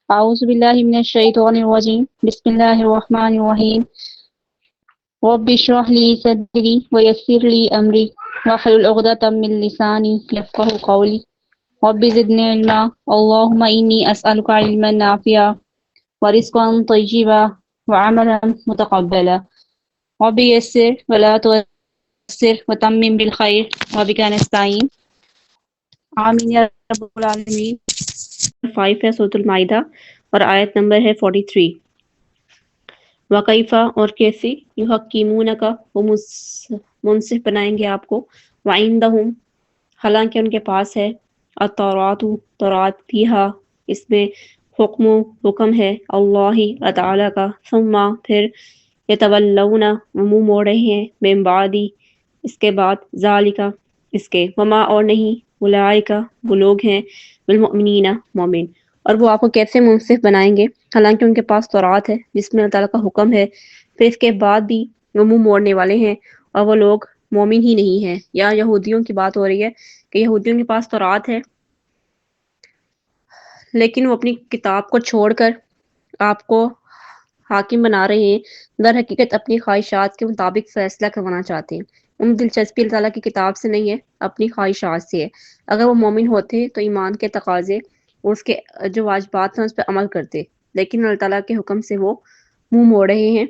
أعوذ بالله من الشيطان الرجيم بسم الله الرحمن الرحيم رب اشرح لي صدري ويسر لي أمري واحلل عقدة من لساني يفقهوا قولي رب زدني علما اللهم إني أسألك علما نافعا ورزقا طيبا وعملا متقبلا رب يسر ولا تعسر وتمم بالخير وبك نستعين آمين يا رب العالمين 5 ہے سورۃ المائدہ اور آیت نمبر ہے 43 وکیفہ اور کیسی یحکمون کا وہ منصف بنائیں گے آپ کو وعندہم حالانکہ ان کے پاس ہے التورات تورات فیہا اس میں حکم ہے اللہ تعالی کا ثم پھر یتولون منہ موڑ رہے ہیں من بعدی اس کے بعد ذالکا اس کے وما اور نہیں اولئک وہ لوگ ہیں بالمؤمنین مومن اور وہ آپ کو کیسے منصف بنائیں گے حالانکہ ان کے پاس تورات ہے جس میں اللہ تعالیٰ کا حکم ہے پھر اس کے بعد بھی وہ منہ موڑنے والے ہیں اور وہ لوگ مومن ہی نہیں ہیں یا یہودیوں کی بات ہو رہی ہے کہ یہودیوں کے پاس تورات ہے لیکن وہ اپنی کتاب کو چھوڑ کر آپ کو حاکم بنا رہے ہیں در حقیقت اپنی خواہشات کے مطابق فیصلہ کروانا چاہتے ہیں ان دلچسپی اللہ تعالیٰ کی کتاب سے نہیں ہے اپنی خواہشات سے ہے اگر وہ مومن ہوتے تو ایمان کے تقاضے اور اس کے جو واجبات ہیں اس پہ عمل کرتے لیکن اللہ تعالیٰ کے حکم سے وہ منہ موڑ رہے ہیں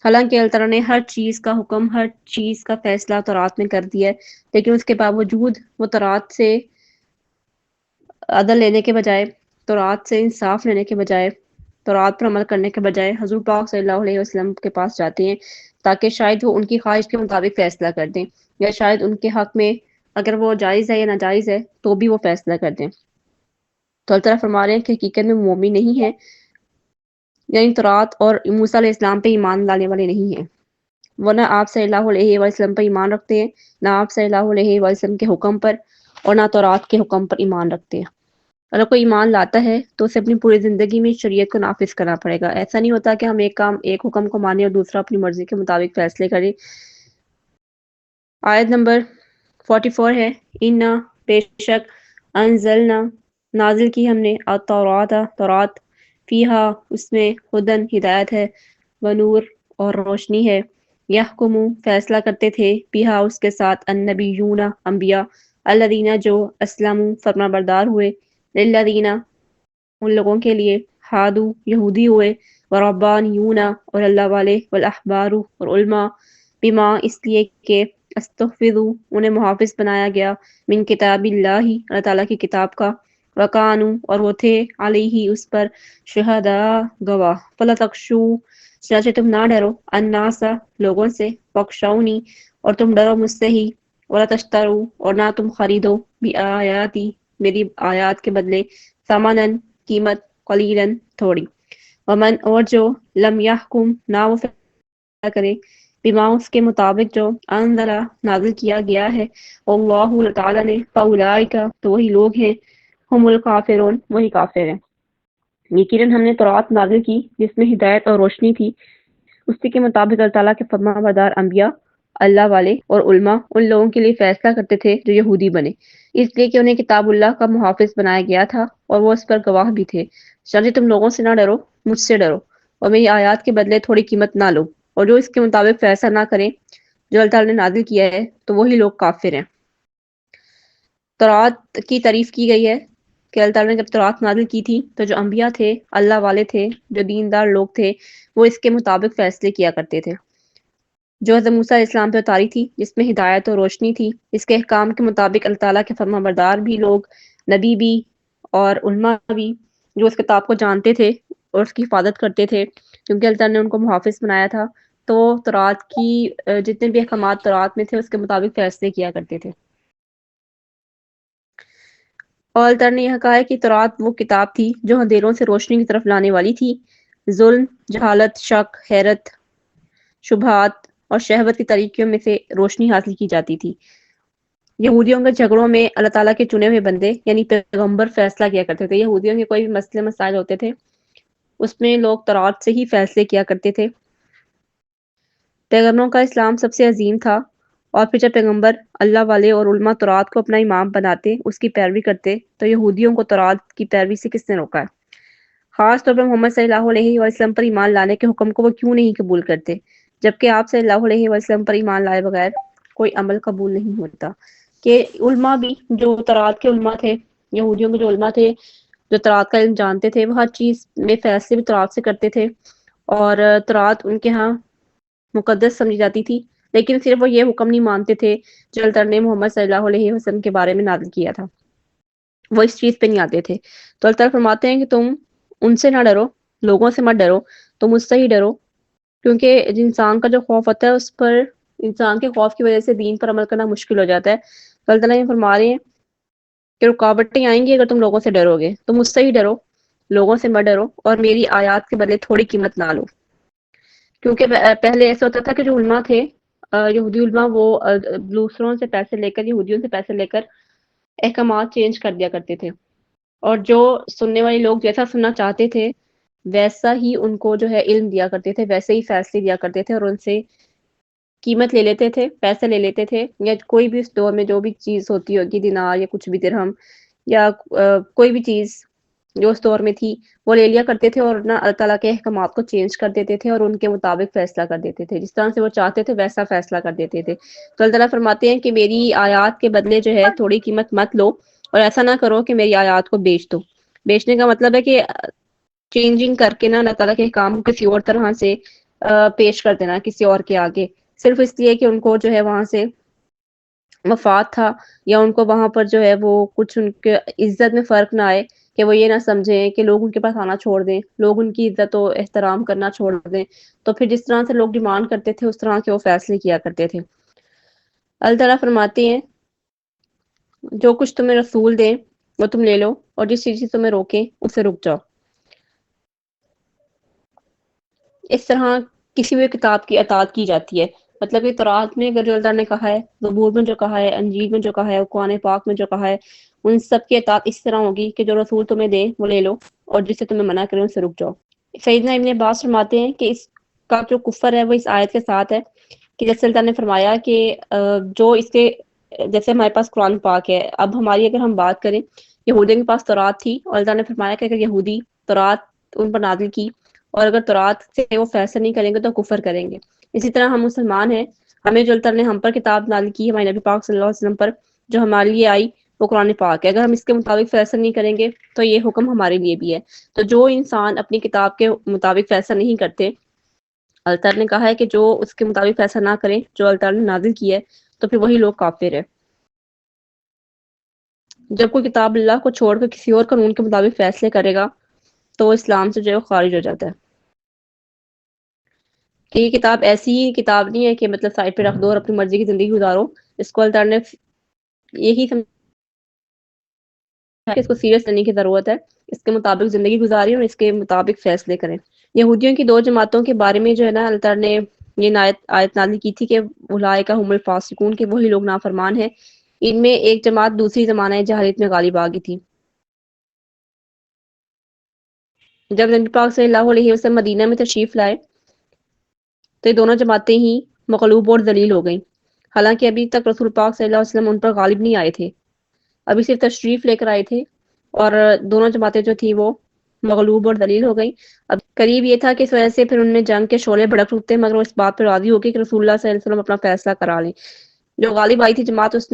حالانکہ اللہ تعالیٰ نے ہر چیز کا حکم ہر چیز کا فیصلہ تورات میں کر دیا ہے لیکن اس کے باوجود وہ تورات سے عدل لینے کے بجائے تورات سے انصاف لینے کے بجائے تورات پر عمل کرنے کے بجائے حضور پاک صلی اللہ علیہ وسلم کے پاس جاتے ہیں تاکہ شاید وہ ان کی خواہش کے مطابق فیصلہ کر دیں یا شاید ان کے حق میں اگر وہ جائز ہے یا ناجائز ہے تو بھی وہ فیصلہ کر دیں تو اللہ تعالیٰ فرما رہے ہیں کہ حقیقت میں مومن نہیں ہے یعنی تورات اور موسیٰ علیہ السلام پہ ایمان لانے والے نہیں ہیں وہ نہ آپ صلی اللہ علیہ وسلم پر ایمان رکھتے ہیں نہ آپ صلی اللہ علیہ وسلم کے حکم پر اور نہ تورات کے حکم پر ایمان رکھتے ہیں اگر کوئی ایمان لاتا ہے تو اسے اپنی پوری زندگی میں شریعت کو نافذ کرنا پڑے گا ایسا نہیں ہوتا کہ ہم ایک حکم کو مانیں اور دوسرا اپنی مرضی کے مطابق فیصلے کریں آیت نمبر 44 ہے انا بے شک انزلنا نازل کی ہم نے تورات فیہا اس میں ہدن ہدایت ہے ونور اور روشنی ہے یحکم فیصلہ کرتے تھے فیہا اس کے ساتھ النبیون انبیاء الذین جو اسلموا فرما بردار ہوئے للذین ان لوگوں کے لیے ہادو یہودی ہوئے وربانیون اور اللہ والے والاحبار اور علماء بما اس لیے کہ استحفظوا انہیں محافظ بنایا گیا من کتاب اللہ تعالیٰ کی کتاب کا وکانو اور وہ تھے علیہ اس پر شہداء گواہ فلا تخشو چنانچہ تم نہ ڈرو الناس لوگوں سے وخشونی اور تم ڈرو مجھ سے ہی ولا تشترو اور نہ تم خریدو بآیاتی میری آیات کے بدلے ثمنن قیمت قلیلاً تھوڑی ومن اور جو لم یحکم نہ وہ فیصلہ کرے بما اس کے مطابق جو انزلہ نازل کیا گیا ہے اللہ تعالیٰ نے فاولئک تو وہی لوگ ہیں ہم الکافرون وہی کافر ہیں یقیناً ہم نے تورات نازل کی جس میں ہدایت اور روشنی تھی اسی کے مطابق اللہ تعالیٰ کے فرما بردار انبیاء اللہ والے اور علماء ان لوگوں کے لیے فیصلہ کرتے تھے جو یہودی بنے اس لیے کہ انہیں کتاب اللہ کا محافظ بنایا گیا تھا اور وہ اس پر گواہ بھی تھے چنانچہ تم لوگوں سے نہ ڈرو مجھ سے ڈرو اور میری آیات کے بدلے تھوڑی قیمت نہ لو اور جو اس کے مطابق فیصلہ نہ کریں جو اللہ تعالیٰ نے نازل کیا ہے تو وہی لوگ کافر ہیں تورات کی تعریف کی گئی ہے کہ اللہ تعالیٰ نے جب تورات نازل کی تھی تو جو انبیاء تھے اللہ والے تھے جو دیندار لوگ تھے وہ اس کے مطابق فیصلے کیا کرتے تھے جو حضرت موسیٰ علیہ السلام پہ اتاری تھی جس میں ہدایت اور روشنی تھی اس کے احکام کے مطابق اللہ تعالیٰ کے فرما بردار بھی لوگ نبی بھی اور علماء بھی جو اس کتاب کو جانتے تھے اور اس کی حفاظت کرتے تھے کیونکہ اللہ تعالیٰ نے ان کو محافظ بنایا تھا تو تورات کی جتنے بھی احکامات تورات میں تھے اس کے مطابق فیصلے کیا کرتے تھے اور اللہ تعالیٰ نے یہ کہا ہے کہ تورات وہ کتاب تھی جو اندھیروں سے روشنی کی طرف لانے والی تھی ظلم جہالت شک حیرت شبہات اور شہوت کی طریقوں میں سے روشنی حاصل کی جاتی تھی یہودیوں کے جھگڑوں میں اللہ تعالیٰ کے چنے ہوئے بندے یعنی پیغمبر فیصلہ کیا کرتے تھے یہودیوں کے کوئی بھی مسئلے مسائل ہوتے تھے اس میں لوگ تورات سے ہی فیصلے کیا کرتے تھے پیغمبروں کا اسلام سب سے عظیم تھا اور پھر جب پیغمبر اللہ والے اور علماء تورات کو اپنا امام بناتے اس کی پیروی کرتے تو یہودیوں کو تورات کی پیروی سے کس نے روکا ہے خاص طور پر محمد صلی اللہ علیہ وسلم پر ایمان لانے کے حکم کو وہ کیوں نہیں قبول کرتے، جبکہ آپ صلی اللہ علیہ وسلم پر ایمان لائے بغیر کوئی عمل قبول نہیں ہوتا۔ کہ علماء بھی جو تورات کے علماء تھے، یہودیوں کے جو علماء تھے جو تورات کا علم جانتے تھے، وہ ہر چیز میں فیصلے بھی تورات سے کرتے تھے، اور تورات ان کے ہاں مقدس سمجھی جاتی تھی، لیکن صرف وہ یہ حکم نہیں مانتے تھے جو اللہ تعالیٰ نے محمد صلی اللہ علیہ وسلم کے بارے میں نازل کیا تھا، وہ اس چیز پہ نہیں آتے تھے۔ تو اللہ تعالیٰ فرماتے ہیں کہ تم ان سے نہ ڈرو، لوگوں سے مت ڈرو، تم مجھ سے ہی ڈرو، کیونکہ انسان کا جو خوف ہوتا ہے اس پر، انسان کے خوف کی وجہ سے دین پر عمل کرنا مشکل ہو جاتا ہے۔ تو اللہ تعالیٰ یہ فرما رہے ہیں کہ رکاوٹیں آئیں گی اگر تم لوگوں سے ڈرو گے، تم مجھ سے ہی ڈرو، لوگوں سے مت ڈرو، اور میری آیات کے بدلے تھوڑی قیمت نہ لو۔ کیونکہ پہلے ایسا ہوتا تھا کہ جو علماء تھے، یہودی علماء، وہ دوسروں سے پیسے لے کر، یہودیوں سے پیسے لے کر احکامات چینج کر دیا کرتے تھے، اور جو سننے والے لوگ جیسا سننا چاہتے تھے ویسا ہی ان کو جو ہے علم دیا کرتے تھے، ویسے ہی فیصلے دیا کرتے تھے، اور ان سے قیمت لے لیتے تھے، پیسے لے لیتے تھے، یا کوئی بھی اس دور میں جو بھی چیز ہوتی ہوگی، دینار یا کچھ بھی درہم یا کوئی بھی چیز جو اس دور میں تھی، وہ لے لیا کرتے تھے، اور اللہ تعالیٰ کے احکامات کو چینج کر دیتے تھے اور ان کے مطابق فیصلہ کر دیتے تھے، جس طرح سے وہ چاہتے تھے ویسا فیصلہ کر دیتے تھے۔ تو اللہ تعالیٰ فرماتے ہیں کہ میری آیات کے بدلے جو ہے تھوڑی قیمت مت لو، اور ایسا نہ کرو کہ میری آیات کو بیچ دو۔ بیچنے کا مطلب ہے کہ چینجنگ کر کے نا اللہ تعالیٰ کے کام کو کسی اور طرح سے پیش کر دینا کسی اور کے آگے، صرف اس لیے کہ ان کو جو ہے وہاں سے مفاد تھا، یا ان کو وہاں پر جو ہے وہ کچھ ان کے عزت میں فرق نہ آئے، کہ وہ یہ نہ سمجھیں کہ لوگ ان کے پاس آنا چھوڑ دیں، لوگ ان کی عزت و احترام کرنا چھوڑ دیں، تو پھر جس طرح سے لوگ ڈیمانڈ کرتے تھے اس طرح کے وہ فیصلے کیا کرتے تھے۔ اللہ تعالیٰ فرماتے ہیں جو کچھ تمہیں رسول دیں وہ تم لے لو، اور جس چیز سے تمہیں روکیں اس سے رک جاؤ۔ اس طرح کسی بھی کتاب کی اطاعت کی جاتی ہے، مطلب کہ تورات میں اگر جو اللہ نے کہا ہے، زبور میں جو کہا ہے، انجیل میں جو کہا ہے، قرآن پاک میں جو کہا ہے، ان سب کی اطاعت اس طرح ہوگی کہ جو رسول تمہیں دے وہ لے لو، اور جس سے تمہیں منع کرے ان سے رک جاؤ۔ سیدنا ابن عباس فرماتے ہیں کہ اس کا جو کفر ہے وہ اس آیت کے ساتھ ہے، کہ جیسے اللہ نے فرمایا کہ جو اس کے، جیسے ہمارے پاس قرآن پاک ہے، اب ہماری اگر ہم بات کریں، یہودیوں کے پاس تورات تھی، اور اللہ نے فرمایا کہ اگر یہودی تورات ان پر نازل کی اور اگر تورات سے وہ فیصلہ نہیں کریں گے تو کفر کریں گے۔ اسی طرح ہم مسلمان ہیں، ہمیں جو اللہ نے ہم پر کتاب نازل کی، ہمارے نبی پاک صلی اللہ علیہ وسلم پر جو ہمارے لیے آئی، وہ قرآن پاک ہے، اگر ہم اس کے مطابق فیصلہ نہیں کریں گے تو یہ حکم ہمارے لیے بھی ہے۔ تو جو انسان اپنی کتاب کے مطابق فیصلہ نہیں کرتے، اللہ تعالیٰ نے کہا ہے کہ جو اس کے مطابق فیصلہ نہ کریں جو اللہ تعالیٰ نے نازل کیا ہے، تو پھر وہی لوگ کافر ہے۔ جب کوئی کتاب اللہ کو چھوڑ کر کسی اور قانون کے مطابق فیصلے کرے گا تو وہ اسلام سے جو ہے خارج ہو جاتا ہے۔ کہ یہ کتاب ایسی کتاب نہیں ہے کہ مطلب سائڈ پہ رکھ دو اور اپنی مرضی کی زندگی گزارو، اس کو اللہ تعالیٰ نے یہی سمجھا کہ اس کو سیریس لینے کی ضرورت ہے، اس کے مطابق زندگی گزاری اور اس کے مطابق فیصلے کریں۔ یہودیوں کی دو جماعتوں کے بارے میں جو ہے نا اللہ تعالیٰ نے یہ آیت نازل کی تھی کہ اولئک هم الفاسقون، کہ وہی لوگ نافرمان ہیں۔ ان میں ایک جماعت دوسری زمانہ جاہلیت میں غالب آ گئی تھی۔ جب نبی پاک صلی اللہ علیہ وسلم مدینہ میں تشریف لائے تو یہ دونوں جماعتیں ہی مغلوب اور ذلیل ہو گئیں، حالانکہ ابھی تک رسول پاک صلی اللہ علیہ وسلم ان پر غالب نہیں آئے تھے، ابھی صرف تشریف لے کر آئے تھے، اور دونوں جماعتیں جو تھی وہ مغلوب اور ذلیل ہو گئیں۔ اب قریب یہ تھا کہ اس وجہ سے پھر ان میں جنگ کے شعلے بھڑک اٹھتے، مگر وہ اس بات پر راضی ہو گئی کہ رسول اللہ صلی اللہ علیہ وسلم اپنا فیصلہ کرا لیں۔ جو غالب آئی تھی جماعت، اس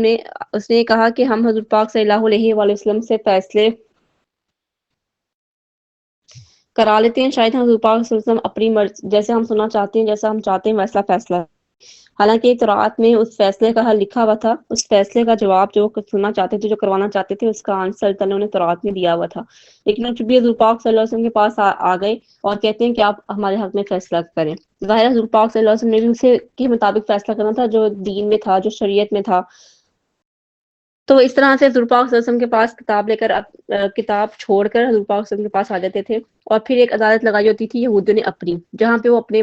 نے کہا کہ ہم حضور پاک صلی اللہ علیہ وآلہ وسلم سے فیصلے کرا لیتے ہیں، شاید ہم حضور پاک صلی اللہ علیہ وسلم اپنی مرضی، جیسے ہم سننا چاہتے ہیں، جیسا ہم چاہتے ہیں ویسا فیصلہ۔ حالانکہ تورات میں اس فیصلے کا حل لکھا ہوا تھا، اس فیصلے کا جواب جو سننا چاہتے تھے، جو کروانا چاہتے تھے، اس کا آنسر اللہ تعالیٰ نے تورات میں دیا ہوا تھا۔ لیکن اب جب بھی حضور پاک صلی اللہ علیہ وسلم کے پاس آ گئے اور کہتے ہیں کہ آپ ہمارے حق میں فیصلہ کریں، ظاہر حضور پاک صلی اللہ علیہ وسلم نے بھی اسے کے مطابق فیصلہ کرنا تھا جو دین میں تھا، جو شریعت میں تھا۔ تو اس طرح سے حضور پاک صلی اللہ علیہ وسلم کے پاس کتاب لے کر کتاب چھوڑ کر حضور پاک صلی اللہ علیہ وسلم کے پاس آ جاتے تھے، اور پھر ایک عدالت لگائی ہوتی تھی یہودیوں نے اپنی، جہاں پہ وہ اپنے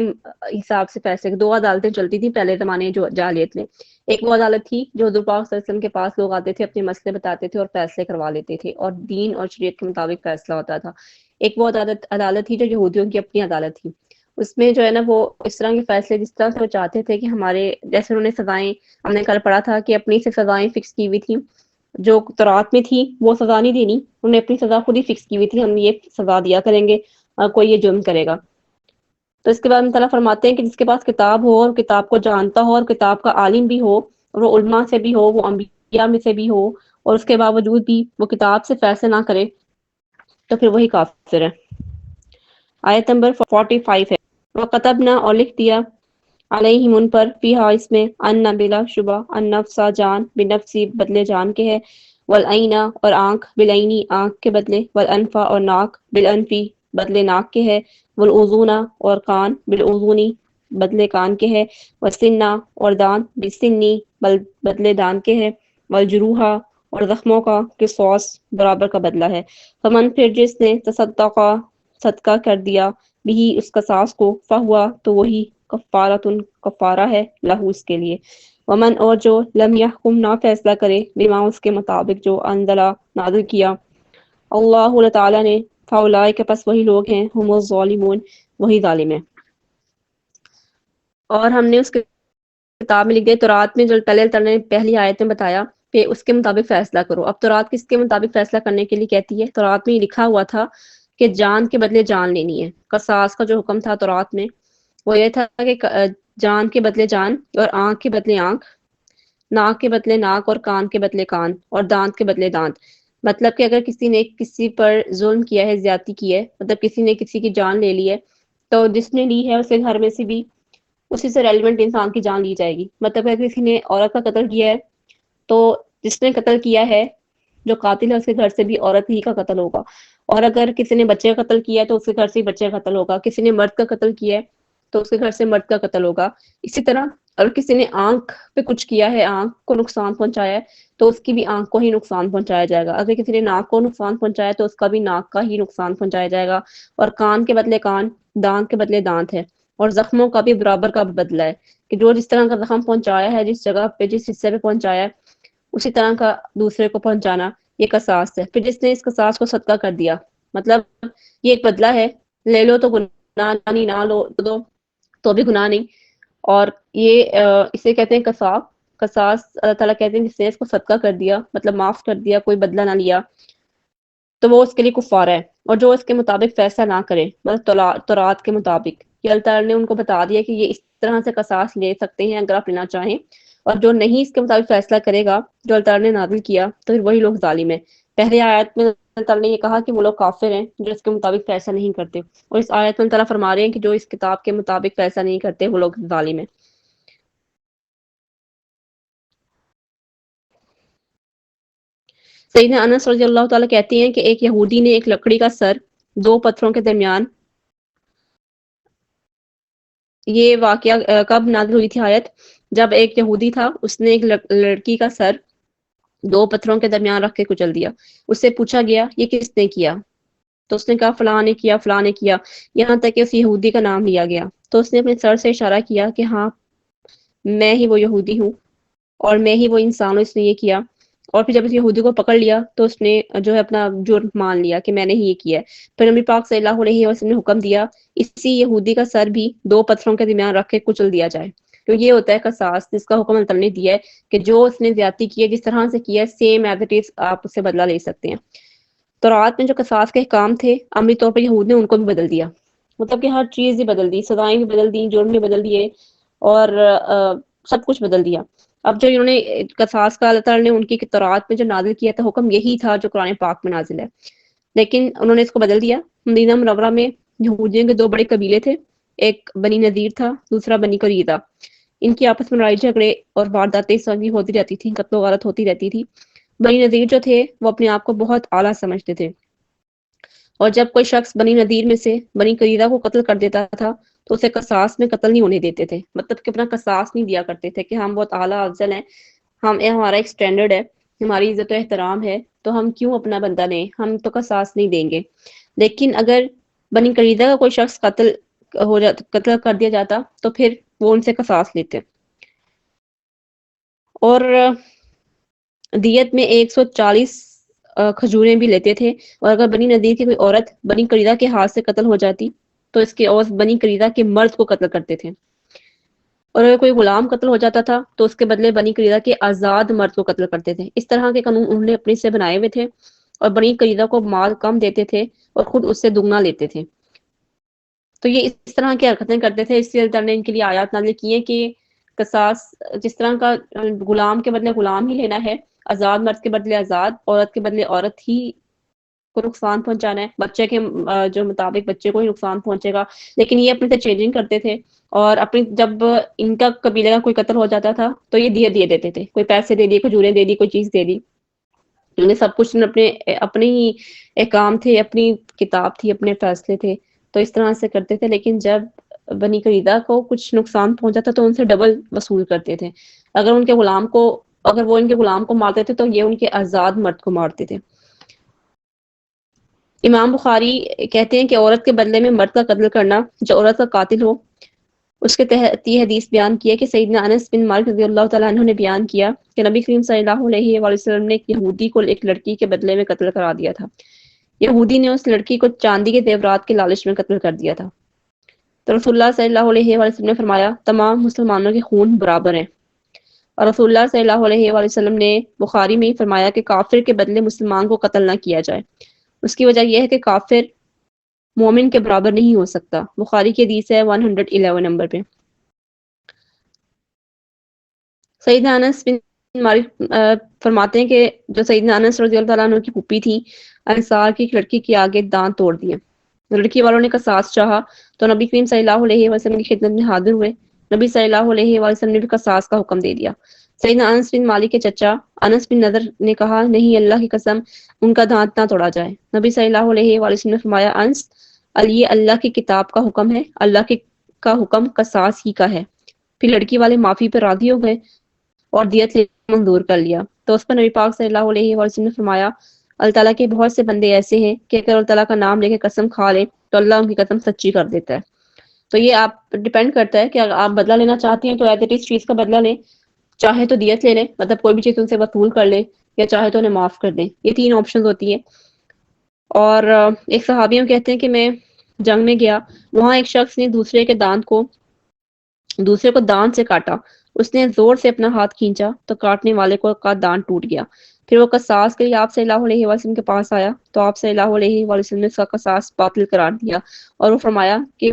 حساب سے فیصلے، دو عدالتیں چلتی تھیں پہلے زمانے جو جاہلیت میں۔ ایک وہ عدالت تھی جو حضور پاک صلی اللہ علیہ وسلم کے پاس لوگ آتے تھے، اپنے مسئلے بتاتے تھے اور فیصلے کروا لیتے تھے، اور دین اور شریعت کے مطابق فیصلہ ہوتا تھا۔ ایک وہ عدالت تھی جو یہودیوں کی اپنی عدالت تھی، اس میں جو ہے نا وہ اس طرح کے فیصلے جس طرح سے وہ چاہتے تھے کہ ہمارے، جیسے انہوں نے سزائیں، ہم نے کل پڑھا تھا کہ اپنی سے سزائیں فکس کی ہوئی تھیں، جو تورات میں تھی وہ سزا نہیں دینی، انہوں نے اپنی سزا خود ہی فکس کی ہوئی تھی، ہم یہ سزا دیا کریں گے کوئی یہ جرم کرے گا۔ تو اس کے بعد اللہ تعالیٰ فرماتے ہیں کہ جس کے پاس کتاب ہو اور کتاب کو جانتا ہو اور کتاب کا عالم بھی ہو، اور وہ علماء سے بھی ہو، وہ انبیاء میں سے بھی ہو، اور اس کے باوجود بھی وہ کتاب سے فیصلہ نہ کرے، تو پھر وہی کافر ہے۔ آیت نمبر 45 ہے، وَقَتَبْنَا اور لکھ دیا، علیہم ان پر، فیہا اس میں، ان بلا شبہ، النفس جان، بنفسی بدلے جان کے ہے، والعین اور آنکھ، بالعینی آنکھ کے بدلے، والانف اور ناک، بالانفی بدلے ناک کے ہے، والاذون اور کان، بالاذونی بدلے کان کے ہے، والسنہ اور دان، بالسنی بدلے دان کے ہے، والجروح اور زخموں کا قصاص برابر کا بدلہ ہے، فمن پھر جس نے تصدقہ صدقہ کر دیا بھی اس قصاص کو، فہوا تو وہی کفارۃ کفارہ ہے، لہو اس کے لیے، ومن اور جو لم یحکم نہ فیصلہ کرے، بما اس کے مطابق جو انزلہ نازل کیا اللہ تعالیٰ نے، فاولئک پس وہی لوگ ہیں، ہم الظالمون وہی ظالم ہیں۔ اور ہم نے اس کتاب میں لکھ دیا، تورات میں جو پہلے اللہ تعالیٰ نے پہلی آیت میں بتایا کہ اس کے مطابق فیصلہ کرو۔ اب تورات کس کے مطابق فیصلہ کرنے کے لیے کہتی ہے؟ تورات میں یہ لکھا ہوا تھا کہ جان کے بدلے جان لینی ہے۔ قصاص کا جو حکم تھا تورات میں وہ یہ تھا کہ جان کے بدلے جان، اور آنکھ کے بدلے آنکھ، ناک کے بدلے ناک، اور کان کے بدلے کان، اور دانت کے بدلے دانت۔ مطلب کہ اگر کسی نے کسی پر ظلم کیا ہے، زیادتی کی ہے، مطلب کسی نے کسی کی جان لے لی ہے، تو جس نے لی ہے اسے گھر میں سے بھی اسی سے ریلیونٹ انسان کی جان لی جائے گی۔ مطلب اگر کسی نے عورت کا قتل کیا ہے تو جس نے قتل کیا ہے، جو قاتل ہے، اس کے گھر سے بھی عورت ہی کا قتل ہوگا، اور اگر کسی نے بچے کا قتل کیا ہے تو اس کے گھر سے ہی بچے کا قتل ہوگا، کسی نے مرد کا قتل کیا ہے تو اس کے گھر سے مرد کا قتل ہوگا۔ اسی طرح اگر کسی نے آنکھ پہ کچھ کیا ہے، آنکھ کو نقصان پہنچایا ہے، تو اس کی بھی آنکھ کو ہی نقصان پہنچایا جائے گا۔ اگر کسی نے ناک کو نقصان پہنچایا تو اس کا بھی ناک کا ہی نقصان پہنچایا جائے گا، اور کان کے بدلے کان، دانت کے بدلے دانت ہے، اور زخموں کا بھی برابر کا بدلہ ہے کہ جو جس طرح کا زخم پہنچایا ہے، جس جگہ پہ جس حصے پہ پہنچایا ہے، اسی طرح کا دوسرے کو پہنچانا، یہ قصاص ہے۔ پھر جس نے اس قصاص کو صدقہ کر دیا، مطلب یہ ایک بدلہ ہے، لے لو تو گناہ نہیں، نہ لو تو بھی گناہ نہیں، اور یہ اسے کہتے ہیں قصاص۔ قصاص اللہ تعالیٰ کہتے ہیں جس نے اس کو صدقہ کر دیا، مطلب معاف کر دیا، کوئی بدلہ نہ لیا، تو وہ اس کے لیے کفارہ ہے، اور جو اس کے مطابق فیصلہ نہ کرے، مطلب تورات کے مطابق، یہ اللہ تعالیٰ نے ان کو بتا دیا کہ یہ اس طرح سے قصاص لے سکتے ہیں اگر آپ لینا چاہیں، اور جو نہیں اس کے مطابق فیصلہ کرے گا جو اللہ تعالیٰ نے نازل کیا، تو پھر وہی لوگ ظالم ہیں۔ پہلے آیت میں اللہ تعالیٰ نے یہ کہا کہ وہ لوگ کافر ہیں جو اس کے مطابق فیصلہ نہیں کرتے، اور اس آیت میں اللہ تعالیٰ فرما رہے ہیں کہ جو اس کتاب کے مطابق فیصلہ نہیں کرتے وہ لوگ ظالم ہیں۔ سیدنا انس رضی اللہ تعالیٰ کہتے ہیں کہ ایک یہودی نے ایک لکڑی کا سر دو پتھروں کے درمیان، یہ واقعہ کب نازل ہوئی تھی آیت؟ جب ایک یہودی تھا، اس نے ایک لڑکی کا سر دو پتھروں کے درمیان رکھ کے کچل دیا۔ اس سے پوچھا گیا یہ کس نے کیا؟ تو اس نے کہا فلاں نے کیا، فلاں نے کیا، یہاں تک کہ اس یہودی کا نام لیا گیا۔ تو اس نے اپنے سر سے اشارہ کیا کہ ہاں میں ہی وہ یہودی ہوں، اور میں ہی وہ انسان ہوں، اس نے یہ کیا۔ اور پھر جب اس یہودی کو پکڑ لیا تو اس نے جو ہے اپنا جرم مان لیا کہ میں نے ہی یہ کیا ہے۔ پھر نبی پاک صلی اللہ علیہ وسلم نے حکم دیا اسی یہودی کا سر بھی دو پتھروں کے درمیان رکھ کے کچل دیا جائے، تو یہ ہوتا ہے قصاص، جس کا حکم اللہ تعالیٰ نے دیا ہے کہ جو اس نے زیادتی کی ہے، جس طرح سے کیا ہے، سیم ایز اٹ از آپ اس سے بدلہ لے سکتے ہیں۔ تورات میں جو قصاص کے احکام تھے، عملی طور پر یہود نے ان کو بھی بدل دیا، مطلب کہ ہر چیز ہی بدل دی، سزائیں بھی بدل دی، جرم بھی بدل دیے، اور سب کچھ بدل دیا۔ اب جو انہوں نے قصاص کا اللہ تعالیٰ نے ان کی تورات میں جو نازل کیا تھا حکم، یہی تھا جو قرآن پاک میں نازل ہے، لیکن انہوں نے اس کو بدل دیا۔ مدینہ منورہ میں یہودیوں کے دو بڑے قبیلے تھے، ایک بنی نذیر تھا، دوسرا بنی قریظہ۔ ان کی آپس میں لڑائی جھگڑے اور وارداتیں سبھی ہوتی رہتی تھیں، قتل و غارت ہوتی رہتی تھی۔ بنی نذیر جو تھے وہ اپنے آپ کو بہت اعلیٰ سمجھتے تھے، اور جب کوئی شخص بنی نذیر میں سے بنی قریظہ کو قتل کر دیتا تھا تو اسے قصاص میں قتل نہیں ہونے دیتے تھے، مطلب کہ اپنا قصاص نہیں دیا کرتے تھے کہ ہم بہت اعلیٰ افضل ہیں، ہمارا ایک سٹینڈرڈ ہے، ہماری عزت و احترام ہے، تو ہم کیوں اپنا بندہ لیں، ہم تو قصاص نہیں دیں گے۔ لیکن اگر بنی قریظہ کا کوئی شخص قتل کر دیا جاتا تو پھر وہ ان سے قصاص لیتے، اور دیت میں 140 کھجوریں بھی لیتے تھے، اور اگر بنی نذیر کی کوئی عورت بنی قریظہ کے ہاتھ سے قتل ہو جاتی تو اس کے عوض بنی قریظہ کے مرد کو قتل کرتے تھے۔ اور اگر کوئی غلام قتل ہو جاتا تھا تو اس کے بدلے بنی قریظہ کے آزاد مرد کو قتل کرتے تھے۔ اس طرح کے قانون انہوں نے اپنے سے بنائے ہوئے تھے اور بنی قریظہ کو مال کم دیتے تھے اور خود اس سے دگنا لیتے تھے۔ تو یہ اس طرح کی حرکتیں کرتے تھے، اس لیے اللہ تعالیٰ نے ان کے لیے آیات نازل کی ہیں کہ قصاص جس طرح کا غلام کے بدلے غلام ہی لینا ہے، آزاد مرد کے بدلے آزاد، عورت کے بدلے عورت ہی کو نقصان پہنچانا ہے، بچے کے جو مطابق بچے کو ہی نقصان پہنچے گا۔ لیکن یہ اپنے سے چینجنگ کرتے تھے اور اپنی جب ان کا قبیلے کا کوئی قتل ہو جاتا تھا تو یہ دیے دیتے تھے، کوئی پیسے دے دیے، کھجوریں دے دی، کوئی چیز دے دی، انہیں سب کچھ اپنے ہی احکام تھے، اپنی کتاب تھی، اپنے فیصلے تھے، تو اس طرح سے کرتے تھے۔ لیکن جب بنی قریظہ کو کچھ نقصان پہنچا تھا تو ان سے ڈبل وصول کرتے تھے۔ اگر ان کے غلام کو اگر وہ ان کے غلام کو مارتے تھے تو یہ ان کے آزاد مرد کو مارتے تھے۔ امام بخاری کہتے ہیں کہ عورت کے بدلے میں مرد کا قتل کرنا، جو عورت کا قاتل ہو، اس کے تحت یہ حدیث بیان کی ہے کہ سیدنا انس بن مالک رضی اللہ تعالیٰ عنہ نے بیان کیا کہ نبی کریم صلی اللہ علیہ وآلہ وسلم نے ایک یہودی کو ایک لڑکی کے بدلے میں قتل کرا دیا تھا۔ یہودی نے اس لڑکی کو چاندی کے زیورات کے لالچ میں قتل کر دیا تھا، تو رسول اللہ صلی اللہ علیہ وآلہ وسلم نے فرمایا تمام مسلمانوں کے خون برابر ہیں۔ اور رسول اللہ صلی اللہ علیہ وآلہ وسلم نے بخاری میں فرمایا کہ کافر کے بدلے مسلمان کو قتل نہ کیا جائے، اس کی وجہ یہ ہے کہ کافر مومن کے برابر نہیں ہو سکتا۔ بخاری کی حدیث ہے 111 نمبر پہ۔ سیدنا انس بن مالک فرماتے ہیں کہ جو سیدنا انس رضی اللہ تعالیٰ عنہ کی پھوپھی تھی، انصار کی ایک لڑکی کے آگے دانت توڑ دیے۔ لڑکی والوں نے قصاص چاہا تو نبی کریم صلی اللہ علیہ وسلم کی خدمت میں حاضر ہوئے۔ نبی صلی اللہ علیہ وسلم نے بھی قصاص کا حکم دے دیا۔ سیدنا انس بن مالک کے چچا انس بن نضر نے کہا نہیں، اللہ کی قسم ان کا دانت نہ توڑا جائے۔ نبی صلی اللہ علیہ وسلم نے فرمایا انس، یہ اللہ کی کتاب کا حکم ہے، اللہ کا حکم قصاص ہی کا ہے۔ پھر لڑکی والے معافی پر راضی ہو گئے اور دیت منظور کر لیا۔ تو اس پر نبی پاک صلی اللہ علیہ وسلم نے فرمایا اللہ تعالیٰ کے بہت سے بندے ایسے ہیں کہ اگر اللہ تعالیٰ کا نام لے کے قسم کھا لے تو اللہ ان کی قسم سچی کر دیتا ہے۔ تو یہ آپ ڈیپینڈ کرتا ہے کہ اگر آپ بدلہ لینا چاہتے ہیں تو ایز اٹ از چیز کا بدلہ لیں، چاہے تو دیت لے لیں، مطلب کوئی بھی چیز ان سے وصول کر لیں، یا چاہے تو انہیں معاف کر دیں۔ یہ تین آپشنز ہوتی ہیں۔ اور ایک صحابی ہم کہتے ہیں کہ میں جنگ میں گیا، وہاں ایک شخص نے دوسرے کو دانت سے کاٹا، اس نے زور سے اپنا ہاتھ کھینچا تو کاٹنے والے کو کا دانت ٹوٹ گیا۔ پھر وہ قصاص کے لیے آپ صلی اللہ علیہ وسلم کے پاس آیا تو آپ صلی اللہ علیہ وسلم نے اس کا قصاص باطل قرار دیا اور وہ فرمایا کہ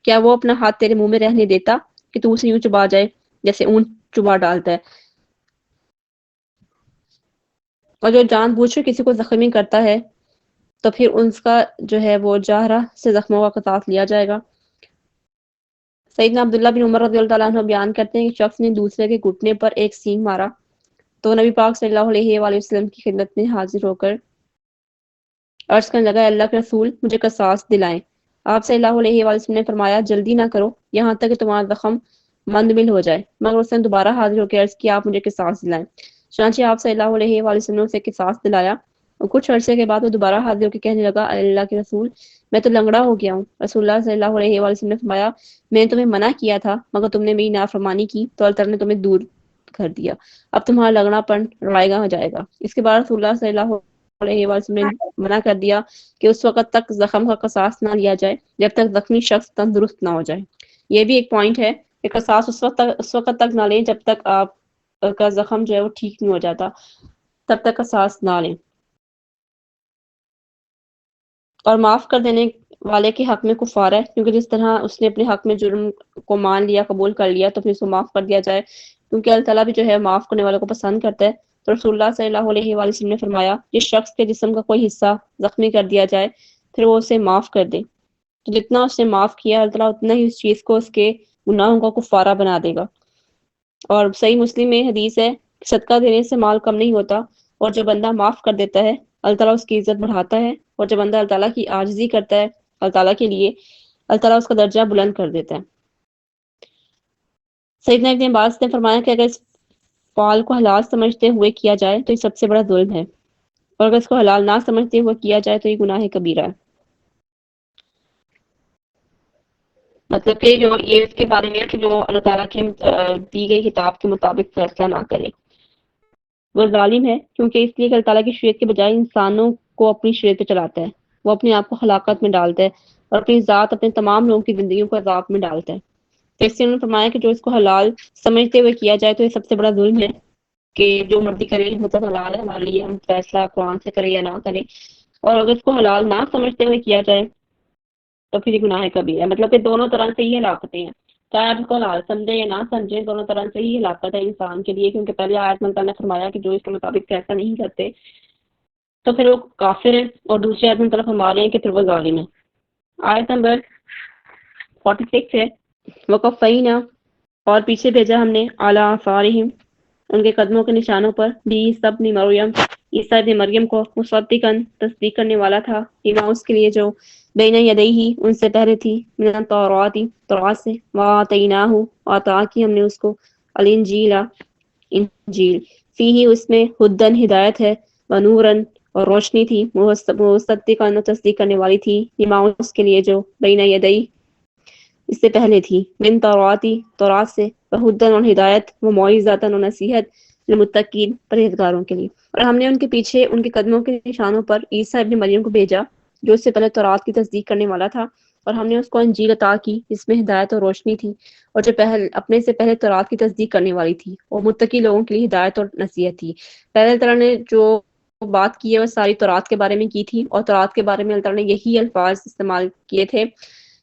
کیا وہ اپنا ہاتھ تیرے منہ میں رہنے دیتا کہ تو اسے یوں چبا جائے جیسے اونٹ چبا ڈالتا ہے؟ اور جو جان بوجھ کر کسی کو زخمی کرتا ہے تو پھر اس کا جو ہے وہ جاہرہ سے زخموں کا قصاص لیا جائے گا۔ سیدنا عبداللہ بن عمر رضی اللہ تعالیٰ عنہ بیان کرتے ہیں کہ شخص نے دوسرے کے گھٹنے پر ایک سینگ مارا تو نبی پاک صلی اللہ علیہ وآلہ وسلم کی خدمت میں حاضر ہو کر عرض کرنے لگا اللہ کے رسول مجھے قصاص دلائیں۔ آپ صلی اللہ علیہ وآلہ وسلم نے فرمایا جلدی نہ کرو یہاں تک کہ تمہارا زخم مندمل ہو جائے، مگر اس نے دوبارہ حاضر ہو کے عرض کیا آپ مجھے قصاص دلائیں۔ چنانچہ آپ صلی اللہ علیہ وآلہ وسلم نے اسے قصاص دلایا اور کچھ عرصے کے بعد وہ دوبارہ حاضر ہو کے کہنے لگا اللہ کے رسول میں تو لنگڑا ہو گیا ہوں۔ رسول اللہ صلی اللہ علیہ وآلہ وسلم نے فرمایا میں نے تمہیں منع کیا تھا مگر تم نے میری نافرمانی کی تو اللہ تعالیٰ نے تمہیں دور کر دیا، اب تمہارا لنگڑا پن رائگاں ہو جائے گا۔ اس کے بعد رسول اللہ صلی اللہ علیہ وآلہ وسلم نے منع کر دیا کہ اس وقت تک زخم کا قصاص نہ لیا جائے جب تک زخمی شخص تندرست نہ ہو جائے۔ یہ بھی ایک پوائنٹ ہے کہ قصاص اس وقت تک نہ لیں جب تک آپ کا زخم جو ہے وہ ٹھیک نہیں ہو جاتا، تب تک قصاص نہ لیں۔ اور معاف کر دینے والے کے حق میں کفارہ ہے، کیونکہ جس طرح اس نے اپنے حق میں جرم کو مان لیا، قبول کر لیا، تو پھر اس کو معاف کر دیا جائے، کیونکہ اللہ تعالیٰ بھی جو ہے معاف کرنے والوں کو پسند کرتا ہے۔ تو رسول اللہ صلی اللہ علیہ وآلہ وسلم نے فرمایا جس شخص کے جسم کا کوئی حصہ زخمی کر دیا جائے پھر وہ اسے معاف کر دے، تو جتنا اس نے معاف کیا اللہ تعالیٰ اتنا ہی اس چیز کو اس کے گناہوں کا کفارہ بنا دے گا۔ اور صحیح مسلم میں حدیث ہے صدقہ دینے سے مال کم نہیں ہوتا، اور جو بندہ معاف کر دیتا ہے اللہ تعالیٰ اس کی عزت بڑھاتا ہے، اور جو بندہ اللہ تعالیٰ کی عاجزی کرتا ہے اللہ تعالیٰ کے لیے اللہ تعالیٰ اس کا درجہ بلند کر دیتا ہے۔ سیدنا ابن عباس نے فرمایا کہ اگر اس فعل کو حلال سمجھتے ہوئے کیا جائے تو یہ سب سے بڑا ظلم ہے، اور اگر اس کو حلال نہ سمجھتے ہوئے کیا جائے تو یہ گناہ کبیرہ ہے۔ مطلب کہ جو یہ اس کے بارے میں ہے کہ جو اللہ تعالیٰ کی دی گئی کتاب کے مطابق فیصلہ نہ کرے وہ ظالم ہے، کیونکہ اس لیے کہ اللہ تعالیٰ کی شریعت کے بجائے انسانوں کو اپنی شریعت پہ چلاتا ہے، وہ اپنے آپ کو ہلاکت میں ڈالتا ہے اور اپنی ذات اپنے تمام لوگوں کی زندگیوں کو عذاب میں ڈالتا ہے۔ تفسیر نے فرمایا کہ جو اس کو حلال سمجھتے ہوئے کیا جائے تو یہ سب سے بڑا ظلم ہے کہ جو مرضی کرے مطلب حلال ہے ہمارے لیے، ہم فیصلہ قرآن سے کریں یا نہ کریں، اور اگر اس کو حلال نہ سمجھتے ہوئے کیا جائے تو پھر یہ گناہ کبھی ہے، مطلب کہ دونوں طرح سے یہ ہلاکتیں ہیں، چاہے آپ اس کو حلال سمجھیں یا نہ سمجھیں، دونوں طرح سے ہی ہلاکت ہے انسان کے لیے، کیونکہ پہلے آیت میں اللہ نے فرمایا کہ جو اس کے مطابق فیصلہ نہیں کرتے تو پھر وہ کافر ہیں، اور دوسری آیت میں طرف ہم آ رہے ہیں کہ پھر وہ ظالم ہے۔ آیت نمبر 46 ہے، وقفینا اور پیچھے بھیجا ہم نے اعلیٰ آثارہم ان کے قدموں کے نشانوں پر، بھی عیسیٰ ابن مریم عیسیٰ ابن مریم کو مصدقاً تصدیق کرنے والا تھا، بما اس کے لیے جو بین یدیہ ان سے پہلے تھی، من التوراۃ تورات سے، وآتیناہ عطا کی ہم نے اس کو، الانجیل انجیل، فیہ اس میں ہدن ہدایت ہے، ونوراً اور روشنی تھی، مصدقاً تصدیق کرنے والی تھی، بما اس کے لیے جو بین یدیہ اس سے پہلے تھی، من تورات سے، وہدن اور ہدایت، و موعظۃ اور نصیحت، للمتقین پرہیزگاروں کے لیے۔ اور ہم نے ان کے پیچھے ان کے قدموں کے نشانوں پر عیسیٰ ابن مریم کو بھیجا جو اس سے پہلے تورات کی تصدیق کرنے والا تھا، اور ہم نے اس کو انجیل عطا کی جس میں ہدایت اور روشنی تھی، اور جو اپنے سے پہلے تورات کی تصدیق کرنے والی تھی، اور متقی لوگوں کے لیے ہدایت اور نصیحت تھی۔ پہلے اللہ تعالیٰ نے جو بات کی ہے وہ ساری تورات کے بارے میں کی تھی، اور تورات کے بارے میں اللہ تعالیٰ نے یہی الفاظ استعمال کیے تھے